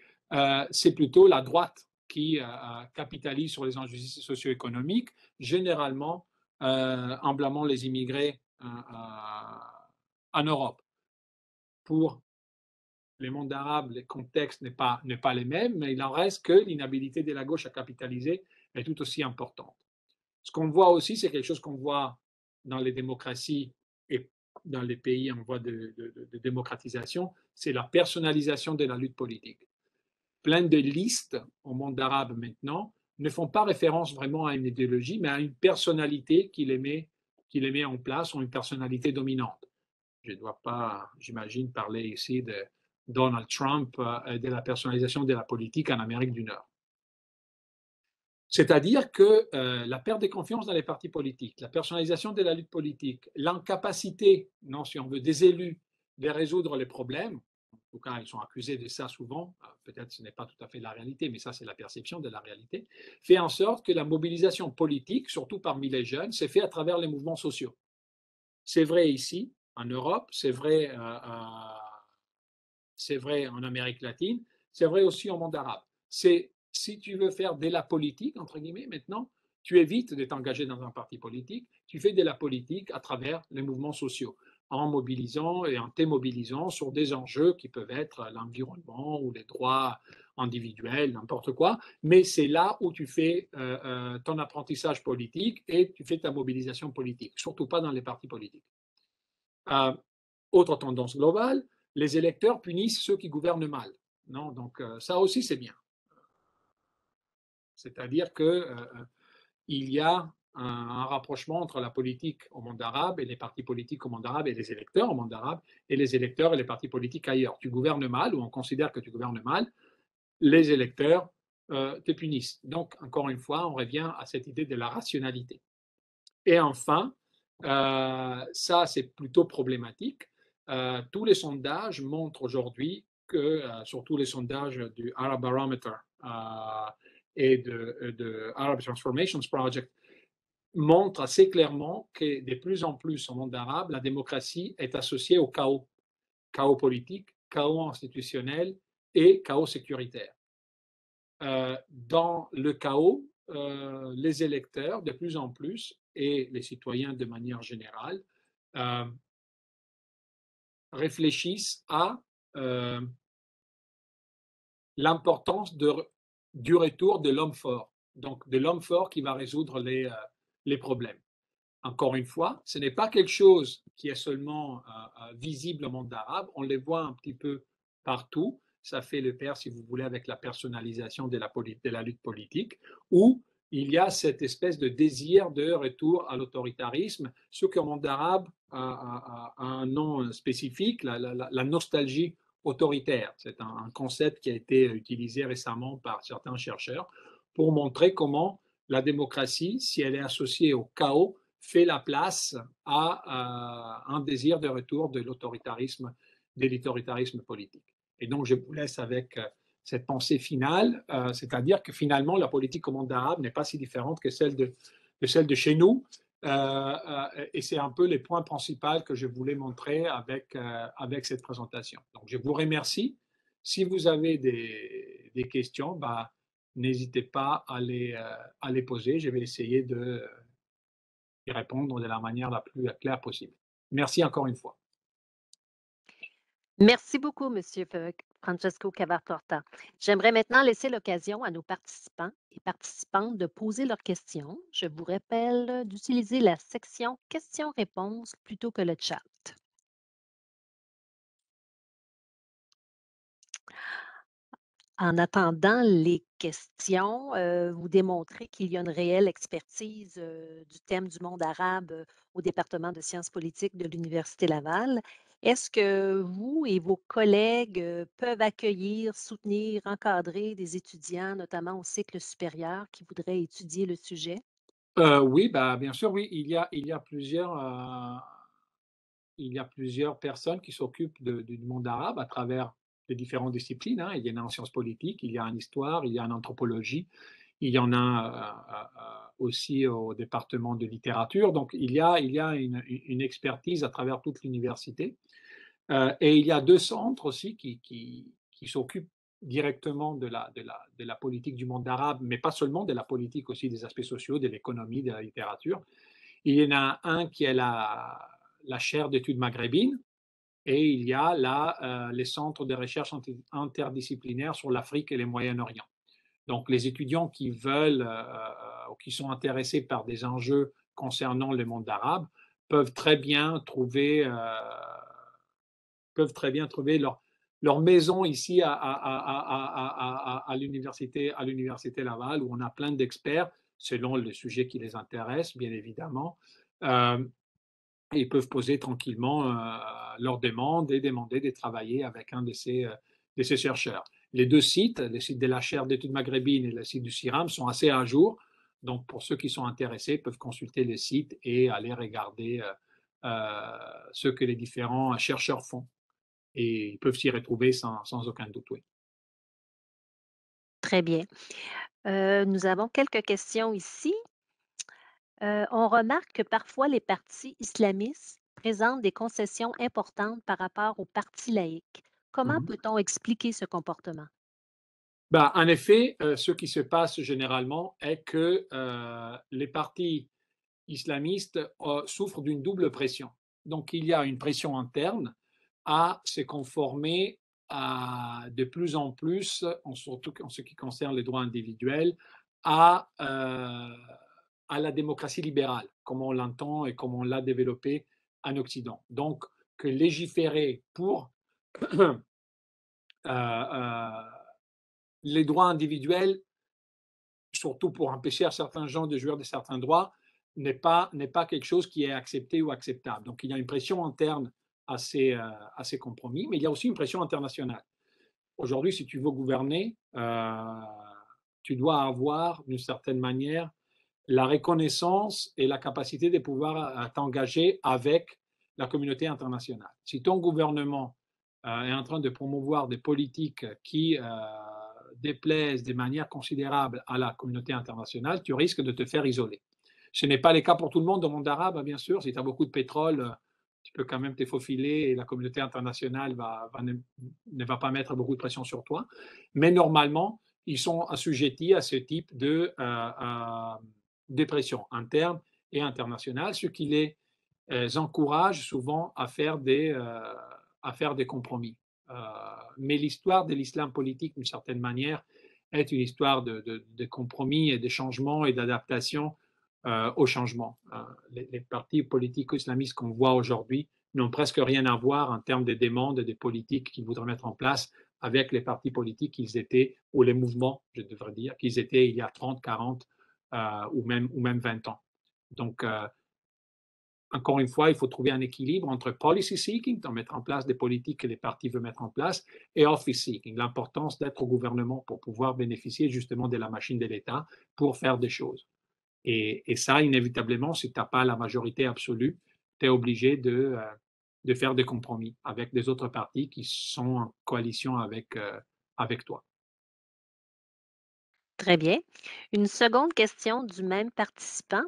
c'est plutôt la droite qui capitalise sur les injustices socio-économiques, généralement en blâmant les immigrés en Europe. Pour les mondes arabes, le contexte n'est pas les mêmes, mais il en reste que l'inhabilité de la gauche à capitaliser est tout aussi importante. Ce qu'on voit aussi, c'est quelque chose qu'on voit dans les démocraties et dans les pays en voie de démocratisation, c'est la personnalisation de la lutte politique. Plein de listes au monde arabe maintenant ne font pas référence vraiment à une idéologie, mais à une personnalité qui les met en place, ou une personnalité dominante. Je ne dois pas, j'imagine, parler ici de Donald Trump et de la personnalisation de la politique en Amérique du Nord. C'est-à-dire que la perte de confiance dans les partis politiques, la personnalisation de la lutte politique, l'incapacité, non, si on veut, des élus de résoudre les problèmes, en tout cas ils sont accusés de ça souvent, peut-être ce n'est pas tout à fait la réalité, mais ça c'est la perception de la réalité, fait en sorte que la mobilisation politique, surtout parmi les jeunes, s'est faite à travers les mouvements sociaux. C'est vrai ici, en Europe, c'est vrai en Amérique latine, c'est vrai aussi au monde arabe. Si tu veux faire de la politique, entre guillemets, maintenant, tu évites d'être engagé dans un parti politique, tu fais de la politique à travers les mouvements sociaux, en mobilisant et en démobilisant sur des enjeux qui peuvent être l'environnement ou les droits individuels, n'importe quoi, mais c'est là où tu fais ton apprentissage politique et tu fais ta mobilisation politique, surtout pas dans les partis politiques. Euh, Autre tendance globale, les électeurs punissent ceux qui gouvernent mal. Non, donc ça aussi c'est bien. C'est-à-dire que il y a un rapprochement entre la politique au monde arabe et les partis politiques au monde arabe et les électeurs au monde arabe et les électeurs et les partis politiques ailleurs. Tu gouvernes mal ou on considère que tu gouvernes mal, les électeurs te punissent. Donc, encore une fois, on revient à cette idée de la rationalité. Et enfin, ça c'est plutôt problématique. Tous les sondages montrent aujourd'hui que, surtout les sondages du Arab Barometer et de Arab Transformations Project, montrent assez clairement que de plus en plus au monde arabe, la démocratie est associée au chaos, chaos politique, chaos institutionnel et chaos sécuritaire. Dans le chaos, les électeurs, de plus en plus, et les citoyens de manière générale, euh, réfléchissent à euh, l'importance du retour de l'homme fort, donc de l'homme fort qui va résoudre les problèmes. Encore une fois, ce n'est pas quelque chose qui est seulement visible au monde arabe, on les voit un petit peu partout. Ça fait le pair, si vous voulez, avec la personnalisation de la lutte politique, où il y a cette espèce de désir de retour à l'autoritarisme, ce qu'au monde arabe a un nom spécifique, la nostalgie autoritaire. C'est un concept qui a été utilisé récemment par certains chercheurs pour montrer comment la démocratie, si elle est associée au chaos, fait la place à un désir de retour de l'autoritarisme politique. Et donc, je vous laisse avec cette pensée finale, c'est-à-dire que finalement, la politique au monde arabe n'est pas si différente que celle de chez nous. Et c'est un peu les points principaux que je voulais montrer avec cette présentation. Donc, je vous remercie. Si vous avez des questions, bah, n'hésitez pas à les poser. Je vais essayer de y répondre de la manière la plus claire possible. Merci encore une fois. Merci beaucoup, Monsieur Francesco Cavartorta. J'aimerais maintenant laisser l'occasion à nos participants et participantes de poser leurs questions. Je vous rappelle d'utiliser la section questions-réponses plutôt que le chat. En attendant les questions, vous démontrez qu'il y a une réelle expertise du thème du monde arabe au département de sciences politiques de l'Université Laval. Est-ce que vous et vos collègues peuvent accueillir, soutenir, encadrer des étudiants, notamment au cycle supérieur, qui voudraient étudier le sujet? Oui, bah, bien sûr, oui, il y a plusieurs personnes qui s'occupent du monde arabe à travers les différentes disciplines, hein. Il y en a en sciences politiques, il y a en histoire, il y a en anthropologie, il y en a aussi au département de littérature. Donc, il y a une expertise à travers toute l'université. Et il y a deux centres aussi qui s'occupent directement de la politique du monde arabe, mais pas seulement de la politique, aussi des aspects sociaux, de l'économie, de la littérature. Il y en a un qui est la chaire d'études maghrébines et il y a les centres de recherche interdisciplinaires sur l'Afrique et le Moyen-Orient. Donc, les étudiants qui veulent ou qui sont intéressés par des enjeux concernant le monde arabe peuvent très bien trouver leur maison ici à l'université Laval, où on a plein d'experts selon le sujet qui les intéresse, bien évidemment. Euh, et ils peuvent poser tranquillement leurs demandes et demander de travailler avec un de ces chercheurs. Les deux sites, le site de la chaire d'études maghrébines et le site du CIRAM, sont assez à jour. Donc, pour ceux qui sont intéressés, peuvent consulter le site et aller regarder ce que les différents chercheurs font et ils peuvent s'y retrouver sans aucun doute, oui. Très bien. Nous avons quelques questions ici. On remarque que parfois les partis islamistes présentent des concessions importantes par rapport aux partis laïques. Comment Mhm. peut-on expliquer ce comportement? Bah, en effet, ce qui se passe généralement est que, les partis islamistes, souffrent d'une double pression. Donc il y a une pression interne à se conformer à de plus en plus, surtout en ce qui concerne les droits individuels, à, heu, à la démocratie libérale, comme on l'entend et comme on l'a développée en Occident. Donc que légiférer pour, les droits individuels, surtout pour empêcher à certains gens de jouir de certains droits, n'est pas quelque chose qui est accepté ou acceptable. Donc il y a une pression interne à ces compromis, mais il y a aussi une pression internationale. Aujourd'hui, si tu veux gouverner, tu dois avoir d'une certaine manière la reconnaissance et la capacité de pouvoir t'engager avec la communauté internationale. Si ton gouvernement est en train de promouvoir des politiques qui déplaisent de manière considérable à la communauté internationale, tu risques de te faire isoler. Ce n'est pas le cas pour tout le monde dans le monde arabe, hein, bien sûr. Si tu as beaucoup de pétrole, tu peux quand même te faufiler et la communauté internationale ne va pas mettre beaucoup de pression sur toi. Mais normalement, ils sont assujettis à ce type de dépression interne et internationale, ce qui les encourage souvent à faire des compromis. Euh, mais l'histoire de l'islam politique, d'une certaine manière, est une histoire de compromis et de changements et d'adaptation au changement. Les partis politiques islamistes qu'on voit aujourd'hui n'ont presque rien à voir en termes de demandes et des politiques qu'ils voudraient mettre en place avec les partis politiques qu'ils étaient, ou les mouvements, je devrais dire, qu'ils étaient il y a 30, 40 ou même 20 ans. Donc, encore une fois, il faut trouver un équilibre entre policy seeking, de mettre en place des politiques que les partis veulent mettre en place, et office seeking, l'importance d'être au gouvernement pour pouvoir bénéficier justement de la machine de l'État pour faire des choses. Et ça, inévitablement, si tu n'as pas la majorité absolue, tu es obligé de faire des compromis avec des autres partis qui sont en coalition avec toi. Très bien. Une seconde question du même participant.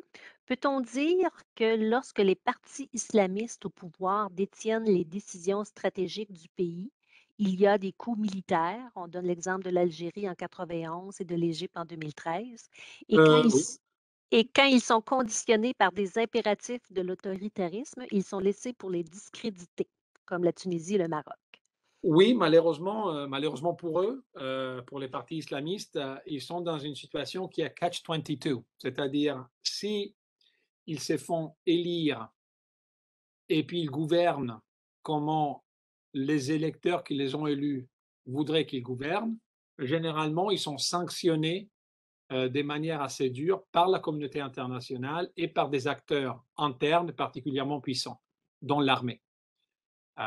Peut-on dire que lorsque les partis islamistes au pouvoir détiennent les décisions stratégiques du pays, il y a des coups militaires? On donne l'exemple de l'Algérie en 91 et de l'Égypte en 2013. Et quand Oui. et quand ils sont conditionnés par des impératifs de l'autoritarisme, ils sont laissés pour les discréditer, comme la Tunisie et le Maroc. Oui, malheureusement pour eux, pour les partis islamistes, ils sont dans une situation qui est catch-22, c'est-à-dire si ils se font élire et puis ils gouvernent comment les électeurs qui les ont élus voudraient qu'ils gouvernent, généralement, ils sont sanctionnés de manière assez dure par la communauté internationale et par des acteurs internes particulièrement puissants, dont l'armée. Euh,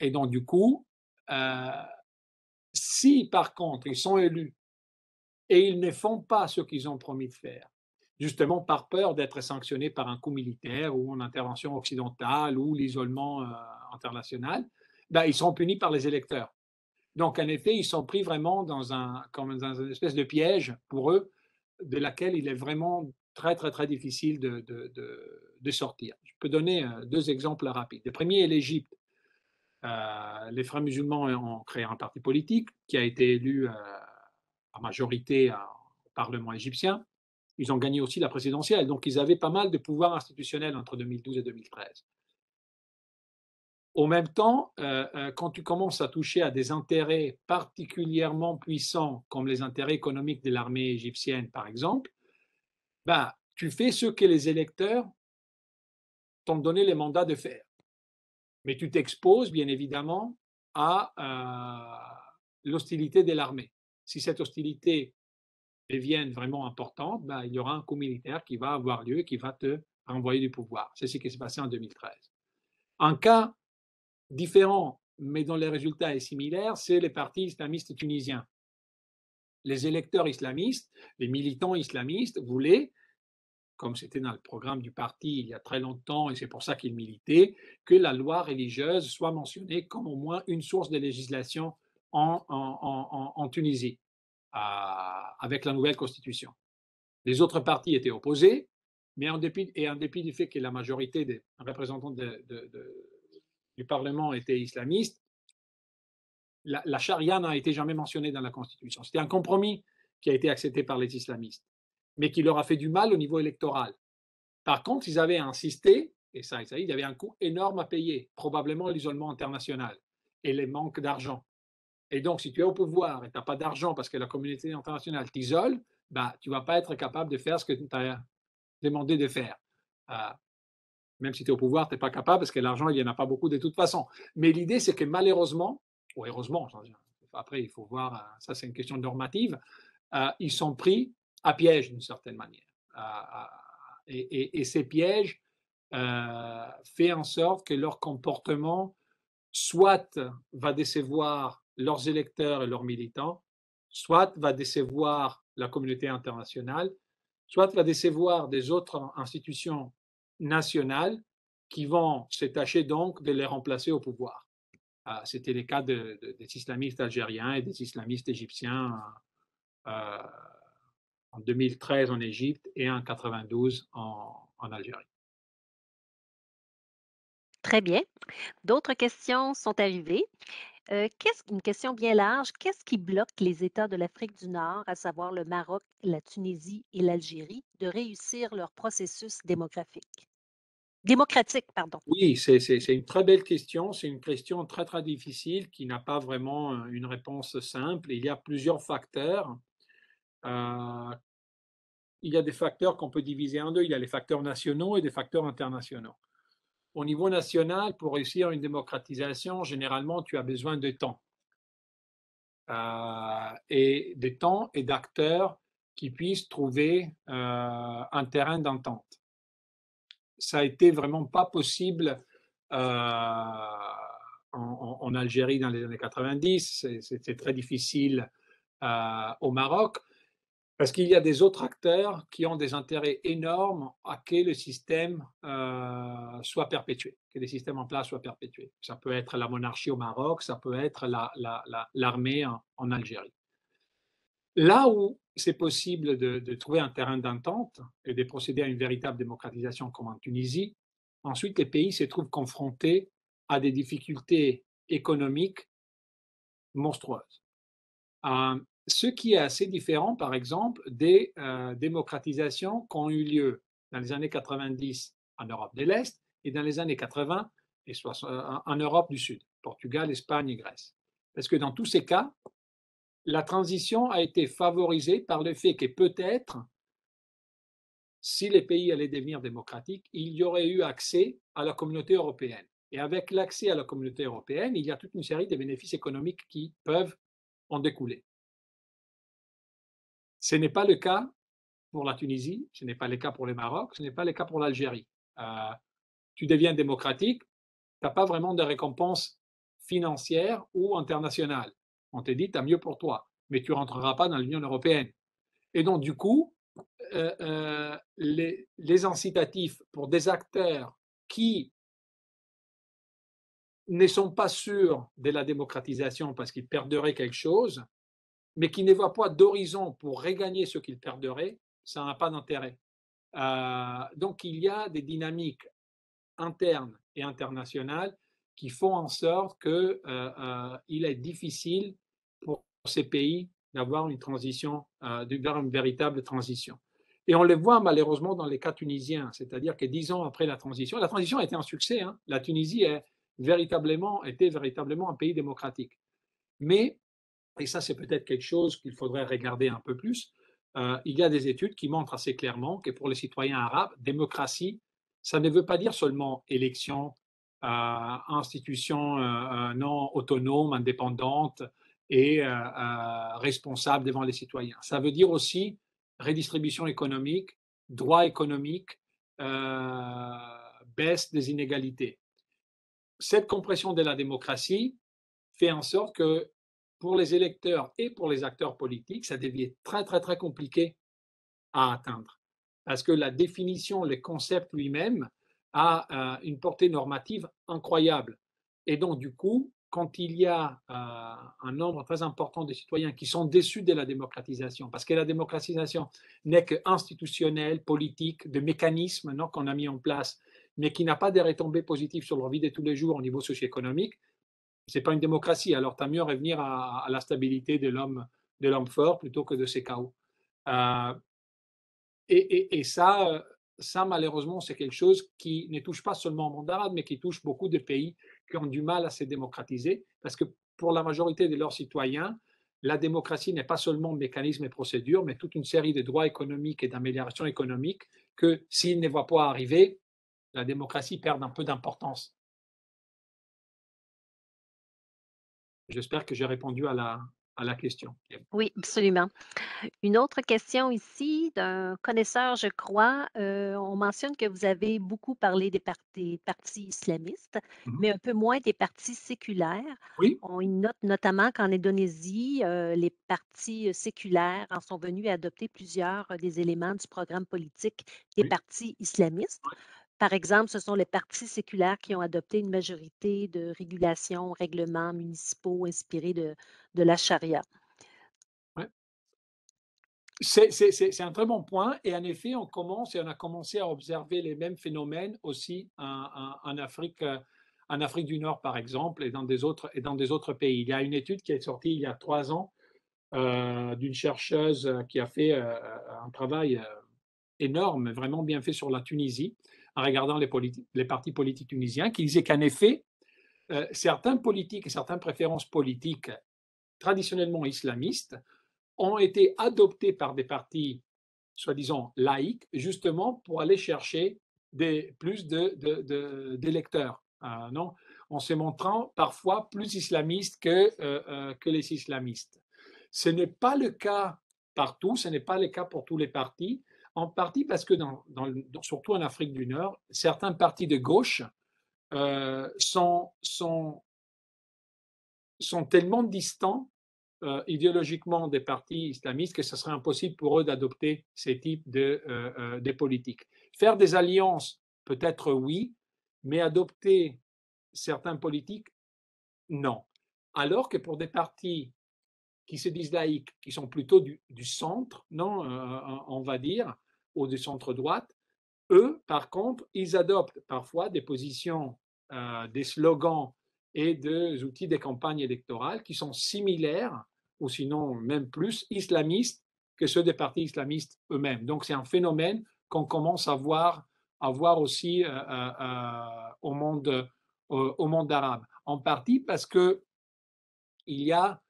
et donc, du coup, euh, si par contre ils sont élus et ils ne font pas ce qu'ils ont promis de faire, justement par peur d'être sanctionnés par un coup militaire ou une intervention occidentale ou l'isolement international, ben, ils sont punis par les électeurs. Donc, en effet, ils sont pris vraiment comme dans une espèce de piège pour eux, de laquelle il est vraiment très, très, très difficile de sortir. Je peux donner deux exemples rapides. Le premier est l'Égypte. Les frères musulmans ont créé un parti politique qui a été élu à majorité au Parlement égyptien. Ils ont gagné aussi la présidentielle. Donc, ils avaient pas mal de pouvoir institutionnel entre 2012 et 2013. Au même temps, quand tu commences à toucher à des intérêts particulièrement puissants, comme les intérêts économiques de l'armée égyptienne, par exemple, bah, tu fais ce que les électeurs t'ont donné les mandats de faire. Mais tu t'exposes, bien évidemment, à l'hostilité de l'armée. Si cette hostilité devient vraiment importante, bah, il y aura un coup militaire qui va avoir lieu et qui va te renvoyer du pouvoir. C'est ce qui s'est passé en 2013. Un cas différent, mais dont le résultat est similaire, c'est les partis islamistes tunisiens. Les électeurs islamistes, les militants islamistes voulaient, comme c'était dans le programme du parti il y a très longtemps, et c'est pour ça qu'ils militaient, que la loi religieuse soit mentionnée comme au moins une source de législation en Tunisie, avec la nouvelle constitution. Les autres partis étaient opposés, mais en dépit du fait que la majorité des représentants du Parlement étaient islamistes, la charia n'a été jamais mentionnée dans la Constitution. C'était un compromis qui a été accepté par les islamistes, mais qui leur a fait du mal au niveau électoral. Par contre, ils avaient insisté, et ça, il y avait un coût énorme à payer, probablement l'isolement international et les manques d'argent. Et donc, si tu es au pouvoir et tu n'as pas d'argent parce que la communauté internationale t'isole, bah, tu ne vas pas être capable de faire ce que tu as demandé de faire. Euh, Même si tu es au pouvoir, tu n'es pas capable parce que l'argent, il n'y en a pas beaucoup de toute façon. Mais l'idée, c'est que malheureusement, ou heureusement, après, il faut voir, ça c'est une question normative, ils sont pris à piège d'une certaine manière. Et ces pièges fait en sorte que leur comportement soit va décevoir leurs électeurs et leurs militants, soit va décevoir la communauté internationale, soit va décevoir des autres institutions nationales qui vont se tâcher donc de les remplacer au pouvoir. C'était le cas des islamistes algériens et des islamistes égyptiens euh, en 2013 en Égypte et en 92 en Algérie. Très bien. D'autres questions sont arrivées. Une question bien large. Qu'est-ce qui bloque les États de l'Afrique du Nord, à savoir le Maroc, la Tunisie et l'Algérie, de réussir leur processus démocratique, pardon? Oui, c'est une très belle question. C'est une question très, très difficile qui n'a pas vraiment une réponse simple. Il y a plusieurs facteurs. Euh, il y a des facteurs qu'on peut diviser en deux. Il y a les facteurs nationaux et des facteurs internationaux. Au niveau national, pour réussir une démocratisation, généralement, tu as besoin de temps. Et de temps et d'acteurs qui puissent trouver un terrain d'entente. Ça a été vraiment pas possible en Algérie dans les années 90. C'était très difficile au Maroc parce qu'il y a des autres acteurs qui ont des intérêts énormes à que le système soit perpétué, que les systèmes en place soient perpétués. Ça peut être la monarchie au Maroc, ça peut être l'armée en Algérie. Là où c'est possible de trouver un terrain d'entente et de procéder à une véritable démocratisation comme en Tunisie, ensuite les pays se trouvent confrontés à des difficultés économiques monstrueuses. Ce qui est assez différent, par exemple, des démocratisations qui ont eu lieu dans les années 90 en Europe de l'Est et dans les années 80 et 60, en Europe du Sud, Portugal, Espagne et Grèce. Parce que dans tous ces cas, la transition a été favorisée par le fait que peut-être, si les pays allaient devenir démocratiques, il y aurait eu accès à la communauté européenne. Et avec l'accès à la communauté européenne, il y a toute une série de bénéfices économiques qui peuvent en découler. Ce n'est pas le cas pour la Tunisie, ce n'est pas le cas pour le Maroc, ce n'est pas le cas pour l'Algérie. Euh, Tu deviens démocratique, tu n'as pas vraiment de récompense financière ou internationale. On te dit, tu as mieux pour toi, mais tu ne rentreras pas dans l'Union européenne. Et donc, du coup, les incitatifs pour des acteurs qui ne sont pas sûrs de la démocratisation parce qu'ils perderaient quelque chose, mais qui ne voient pas d'horizon pour regagner ce qu'ils perderaient, ça n'a pas d'intérêt. Donc, il y a des dynamiques internes et internationales qui font en sorte qu'il est difficile pour ces pays d'avoir une transition, vers une véritable transition. Et on le voit malheureusement dans les cas tunisiens, c'est-à-dire que 10 ans après la transition a été un succès. Hein, la Tunisie était véritablement un pays démocratique. Mais, et ça c'est peut-être quelque chose qu'il faudrait regarder un peu plus, il y a des études qui montrent assez clairement que pour les citoyens arabes, démocratie, ça ne veut pas dire seulement élection, institution non autonome, indépendante et responsable devant les citoyens. Ça veut dire aussi redistribution économique, droit économique, euh, baisse des inégalités. Cette compression de la démocratie fait en sorte que pour les électeurs et pour les acteurs politiques, ça devient très, très, très compliqué à atteindre. Parce que la définition, le concept lui-même a une portée normative incroyable. Et donc, du coup, quand il y a un nombre très important de citoyens qui sont déçus de la démocratisation, parce que la démocratisation n'est qu'institutionnelle, politique, de mécanismes qu'on a mis en place, mais qui n'a pas de retombées positives sur leur vie de tous les jours au niveau socio-économique, C'est pas une démocratie. Alors, tu as mieux revenir à la stabilité de l'homme fort plutôt que de ses chaos. Euh, et ça, malheureusement, c'est quelque chose qui ne touche pas seulement au monde arabe, mais qui touche beaucoup de pays qui ont du mal à se démocratiser, parce que pour la majorité de leurs citoyens, la démocratie n'est pas seulement mécanisme et procédure, mais toute une série de droits économiques et d'améliorations économiques que, s'ils ne voient pas arriver, la démocratie perd un peu d'importance. J'espère que j'ai répondu à la question. Oui, absolument. Une autre question ici d'un connaisseur, je crois. On mentionne que vous avez beaucoup parlé des partis islamistes, Mhm. mais un peu moins des partis séculaires. Oui, On y note notamment qu'en Indonésie, les partis séculaires en sont venus à adopter plusieurs des éléments du programme politique des oui. partis islamistes. Par exemple, ce sont les partis séculaires qui ont adopté une majorité de régulations, règlements municipaux inspirés de la charia. Ouais. C'est un très bon point et en effet, on a commencé à observer les mêmes phénomènes aussi en Afrique du Nord, par exemple, et dans des autres pays. Il y a une étude qui est sortie il y a 3 ans, d'une chercheuse, qui a fait, un travail, énorme, vraiment bien fait sur la Tunisie, en regardant les partis politiques tunisiens, qui disait qu'en effet, certains politiques et certaines préférences politiques traditionnellement islamistes ont été adoptés par des partis soi-disant laïques, justement pour aller chercher plus d'électeurs, non, en se montrant parfois plus islamistes que les islamistes. Ce n'est pas le cas partout, ce n'est pas le cas pour tous les partis, en partie parce que surtout en Afrique du Nord, certains partis de gauche euh, sont, sont, sont tellement distants idéologiquement des partis islamistes que ce serait impossible pour eux d'adopter ces types de politiques. Faire des alliances, peut-être oui, mais adopter certains politiques, non. Alors que pour des partis qui se disent laïcs, qui sont plutôt du centre, non, on va dire, ou du centre-droite, eux, par contre, ils adoptent parfois des positions, des slogans et des outils des campagnes électorales qui sont similaires, ou sinon même plus islamistes que ceux des partis islamistes eux-mêmes. Donc c'est un phénomène qu'on commence à voir aussi au monde arabe. En partie parce qu'il y a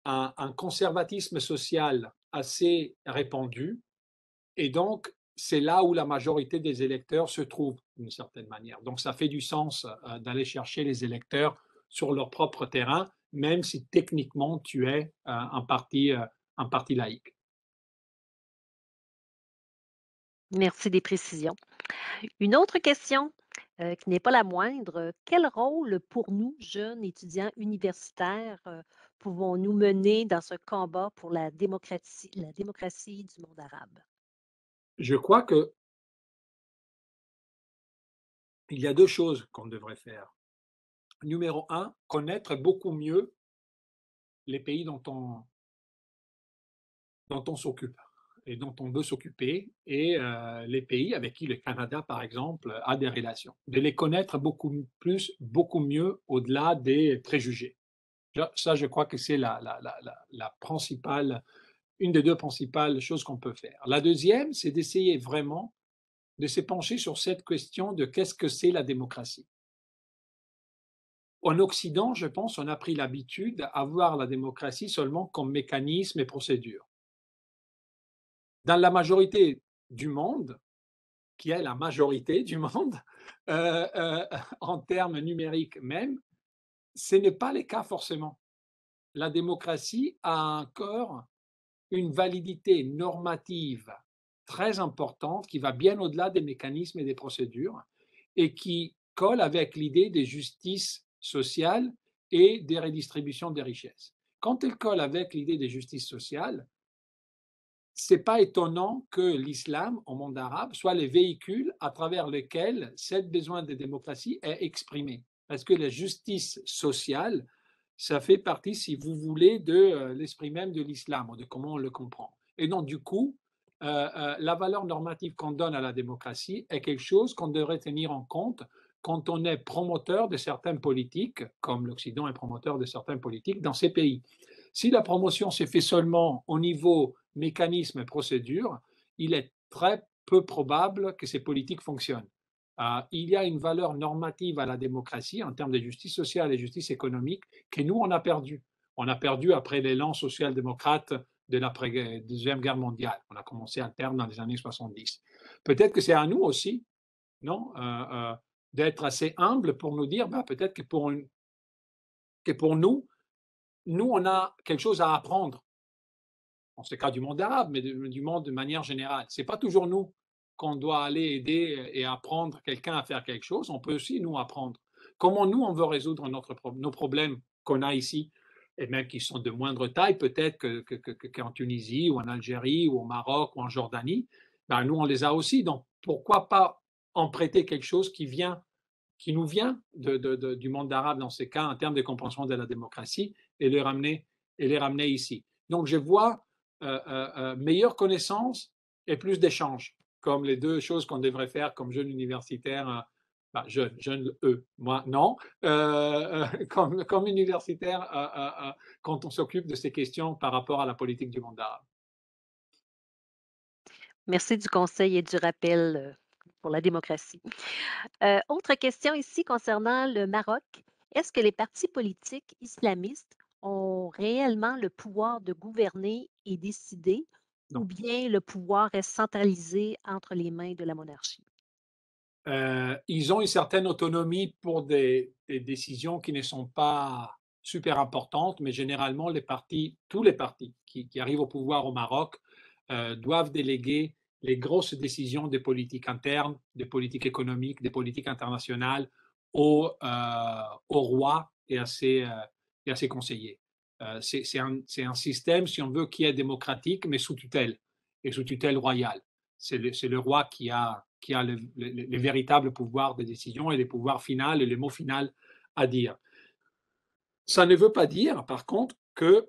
un conservatisme social assez répandu, et donc, c'est là où la majorité des électeurs se trouve, d'une certaine manière. Donc, ça fait du sens d'aller chercher les électeurs sur leur propre terrain, même si techniquement tu es un parti laïque. Merci des précisions. Une autre question, qui n'est pas la moindre, quel rôle pour nous, jeunes étudiants universitaires, pouvons-nous mener dans ce combat pour la démocratie du monde arabe? Je crois qu'il y a deux choses qu'on devrait faire. Numéro un, connaître beaucoup mieux les pays dont on s'occupe et dont on veut s'occuper, et les pays avec qui le Canada, par exemple, a des relations. De les connaître beaucoup plus, beaucoup mieux, au-delà des préjugés. Ça, je crois que c'est la principale, une des deux principales choses qu'on peut faire. La deuxième, c'est d'essayer vraiment de se pencher sur cette question de qu'est-ce que c'est la démocratie. En Occident, je pense, on a pris l'habitude à voir la démocratie seulement comme mécanisme et procédure. Dans la majorité du monde, qui est la majorité du monde, euh, euh, en termes numériques même, ce n'est pas le cas forcément. La démocratie a encore une validité normative très importante qui va bien au-delà des mécanismes et des procédures, et qui colle avec l'idée de justice sociale et des redistributions des richesses. Quand elle colle avec l'idée de justice sociale, c'est pas étonnant que l'islam au monde arabe soit le véhicule à travers lequel ce besoin de démocratie est exprimé. Parce que la justice sociale, ça fait partie, si vous voulez, de l'esprit même de l'islam, de comment on le comprend. Et donc, du coup, la valeur normative qu'on donne à la démocratie est quelque chose qu'on devrait tenir en compte quand on est promoteur de certaines politiques, comme l'Occident est promoteur de certaines politiques dans ces pays. Si la promotion s'est fait seulement au niveau mécanisme et procédure, il est très peu probable que ces politiques fonctionnent. Il y a une valeur normative à la démocratie en termes de justice sociale et justice économique que nous, on a perdu. On a perdu après l'élan social-démocrate de l'après Deuxième Guerre mondiale. On a commencé à le perdre dans les années 70. Peut-être que c'est à nous aussi, non, d'être assez humble pour nous dire, bah, peut-être que pour nous, nous, on a quelque chose à apprendre. Dans ce cas du monde arabe, mais du monde de manière générale. C'est pas toujours nous qu'on doit aller aider et apprendre quelqu'un à faire quelque chose. On peut aussi nous apprendre. Comment nous, on veut résoudre nos problèmes qu'on a ici, et même qui sont de moindre taille peut-être qu'en Tunisie ou en Algérie ou au Maroc ou en Jordanie, ben nous, on les a aussi. Donc, pourquoi pas en prêter quelque chose qui nous vient du monde arabe dans ces cas en termes de compréhension de la démocratie et les ramener ici. Donc je vois meilleure connaissance et plus d'échanges, comme les deux choses qu'on devrait faire comme jeunes universitaires, jeunes eux, moi non, comme universitaire quand on s'occupe de ces questions par rapport à la politique du monde arabe. Merci du conseil et du rappel pour la démocratie. Autre question ici concernant le Maroc. Est-ce que les partis politiques islamistes ont réellement le pouvoir de gouverner et décider ou Non. bien le pouvoir est centralisé entre les mains de la monarchie? Ils ont une certaine autonomie pour des décisions qui ne sont pas super importantes, mais généralement tous les partis qui arrivent au pouvoir au Maroc doivent déléguer les grosses décisions des politiques internes, des politiques économiques, des politiques internationales au roi et à ses conseillers. C'est un système, si on veut, qui est démocratique, mais sous tutelle et sous tutelle royale. C'est le roi qui a les véritables pouvoirs de décision et les pouvoirs finaux et les mots finaux à dire. Ça ne veut pas dire, par contre, que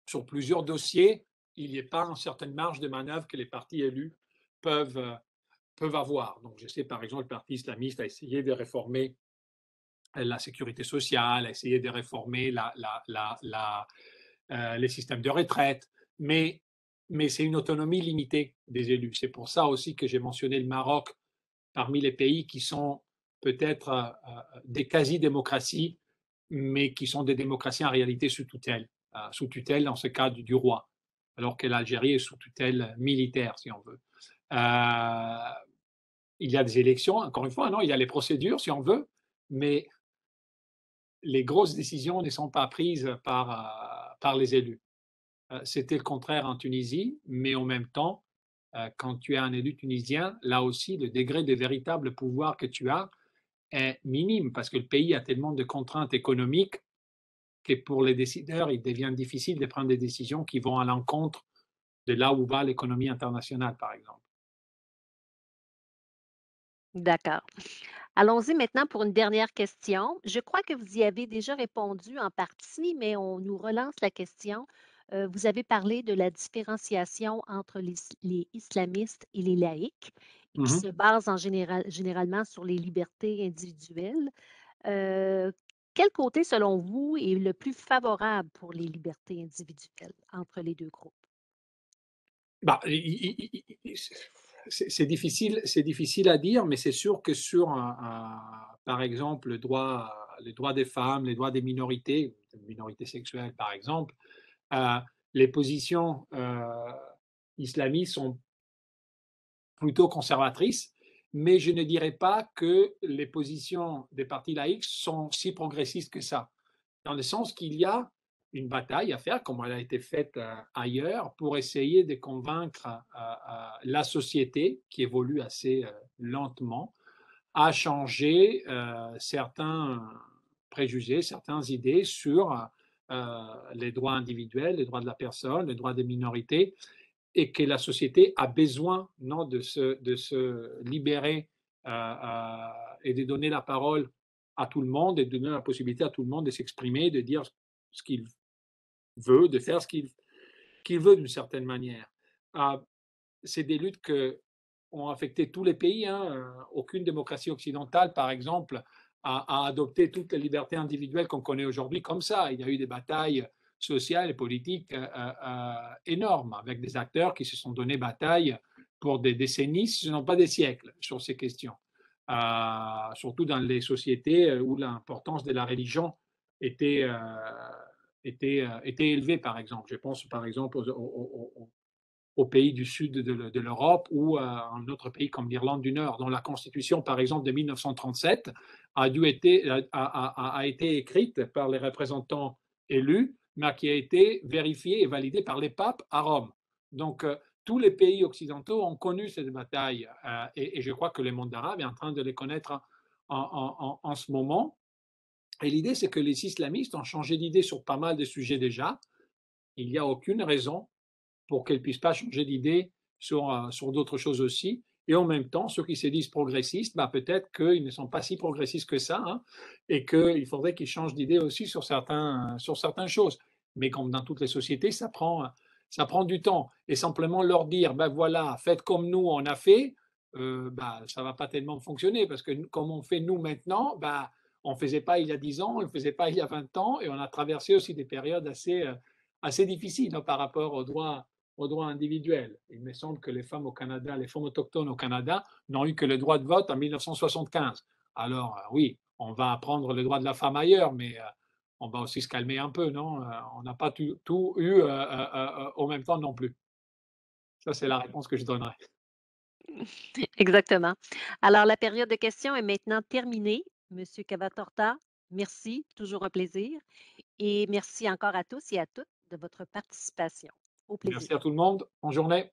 sur plusieurs dossiers, il n'y ait pas une certaine marge de manœuvre que les partis élus peuvent, peuvent avoir. Donc, je sais, par exemple, le Parti islamiste a essayé de réformer la sécurité sociale, a essayé de réformer les systèmes de retraite, mais, mais c'est une autonomie limitée des élus. C'est pour ça aussi que j'ai mentionné le Maroc parmi les pays qui sont peut-être des quasi-démocraties, mais qui sont des démocraties en réalité sous tutelle dans ce cas du roi, alors que l'Algérie est sous tutelle militaire, si on veut. Euh, il y a des élections, encore une fois, non, il y a les procédures, si on veut, mais les grosses décisions ne sont pas prises par les élus. C'était le contraire en Tunisie, mais en même temps, quand tu es un élu tunisien, là aussi, le degré de véritable pouvoir que tu as est minime parce que le pays a tellement de contraintes économiques que pour les décideurs, il devient difficile de prendre des décisions qui vont à l'encontre de là où va l'économie internationale, par exemple. D'accord. Allons-y maintenant pour une dernière question. Je crois que vous y avez déjà répondu en partie, mais on nous relance la question. Vous avez parlé de la différenciation entre les islamistes et les laïcs, qui se Mhm. base généralement sur les libertés individuelles. Euh, Quel côté, selon vous, est le plus favorable pour les libertés individuelles entre les deux groupes? Bah, c'est difficile à dire, mais c'est sûr que par exemple, les droits des femmes, les droits des minorités sexuelles, par exemple, euh, les positions islamistes sont plutôt conservatrices, mais je ne dirais pas que les positions des partis laïcs sont si progressistes que ça, dans le sens qu'il y a une bataille à faire, comme elle a été faite ailleurs, pour essayer de convaincre la société, qui évolue assez lentement, à changer certains préjugés, certaines idées sur les droits individuels, les droits de la personne, les droits des minorités, et que la société a besoin non, de se libérer et de donner la parole à tout le monde et de donner la possibilité à tout le monde de s'exprimer, de dire ce qu'il veut, de faire ce qu'il veut d'une certaine manière. Euh, c'est des luttes que ont affecté tous les pays, hein. Aucune démocratie occidentale, par exemple, a adopté toutes les libertés individuelles qu'on connaît aujourd'hui comme ça. Il y a eu des batailles sociales et politiques énormes, avec des acteurs qui se sont donné bataille pour des décennies, si ce n'est pas des siècles, sur ces questions. Surtout dans les sociétés où l'importance de la religion était, était élevée, par exemple. Je pense, par exemple, aux pays du sud de l'Europe ou à un autre pays comme l'Irlande du Nord, dont la constitution, par exemple, de 1937 a été écrite par les représentants élus, mais qui a été vérifiée et validée par les papes à Rome. Donc, tous les pays occidentaux ont connu cette bataille et je crois que le monde arabe est en train de les connaître en ce moment. Et l'idée, c'est que les islamistes ont changé d'idée sur pas mal de sujets déjà. Il n'y a aucune raison pour qu'elles ne puissent pas changer d'idée sur d'autres choses aussi. Et en même temps, ceux qui se disent progressistes, bah, peut-être qu'ils ne sont pas si progressistes que ça, hein, et qu'il faudrait qu'ils changent d'idée aussi sur certaines choses. Mais comme dans toutes les sociétés, ça prend du temps. Et simplement leur dire, ben voilà, faites comme nous, on a fait, bah, ça ne va pas tellement fonctionner, parce que comme on fait nous maintenant, bah, on ne faisait pas il y a 10 ans, on ne le faisait pas il y a 20 ans, et on a traversé aussi des périodes assez difficiles, hein, par rapport aux droits individuels. Il me semble que les femmes au Canada, les femmes autochtones au Canada, n'ont eu que le droit de vote en 1975. Alors, oui, on va apprendre le droit de la femme ailleurs, mais on va aussi se calmer un peu, non? On n'a pas tout eu au même temps non plus. Ça, c'est la réponse que je donnerais. Exactement. Alors, la période de questions est maintenant terminée. Monsieur Cavatorta, merci, toujours un plaisir. Et merci encore à tous et à toutes de votre participation. Au plaisir. Merci à tout le monde. Bonne journée.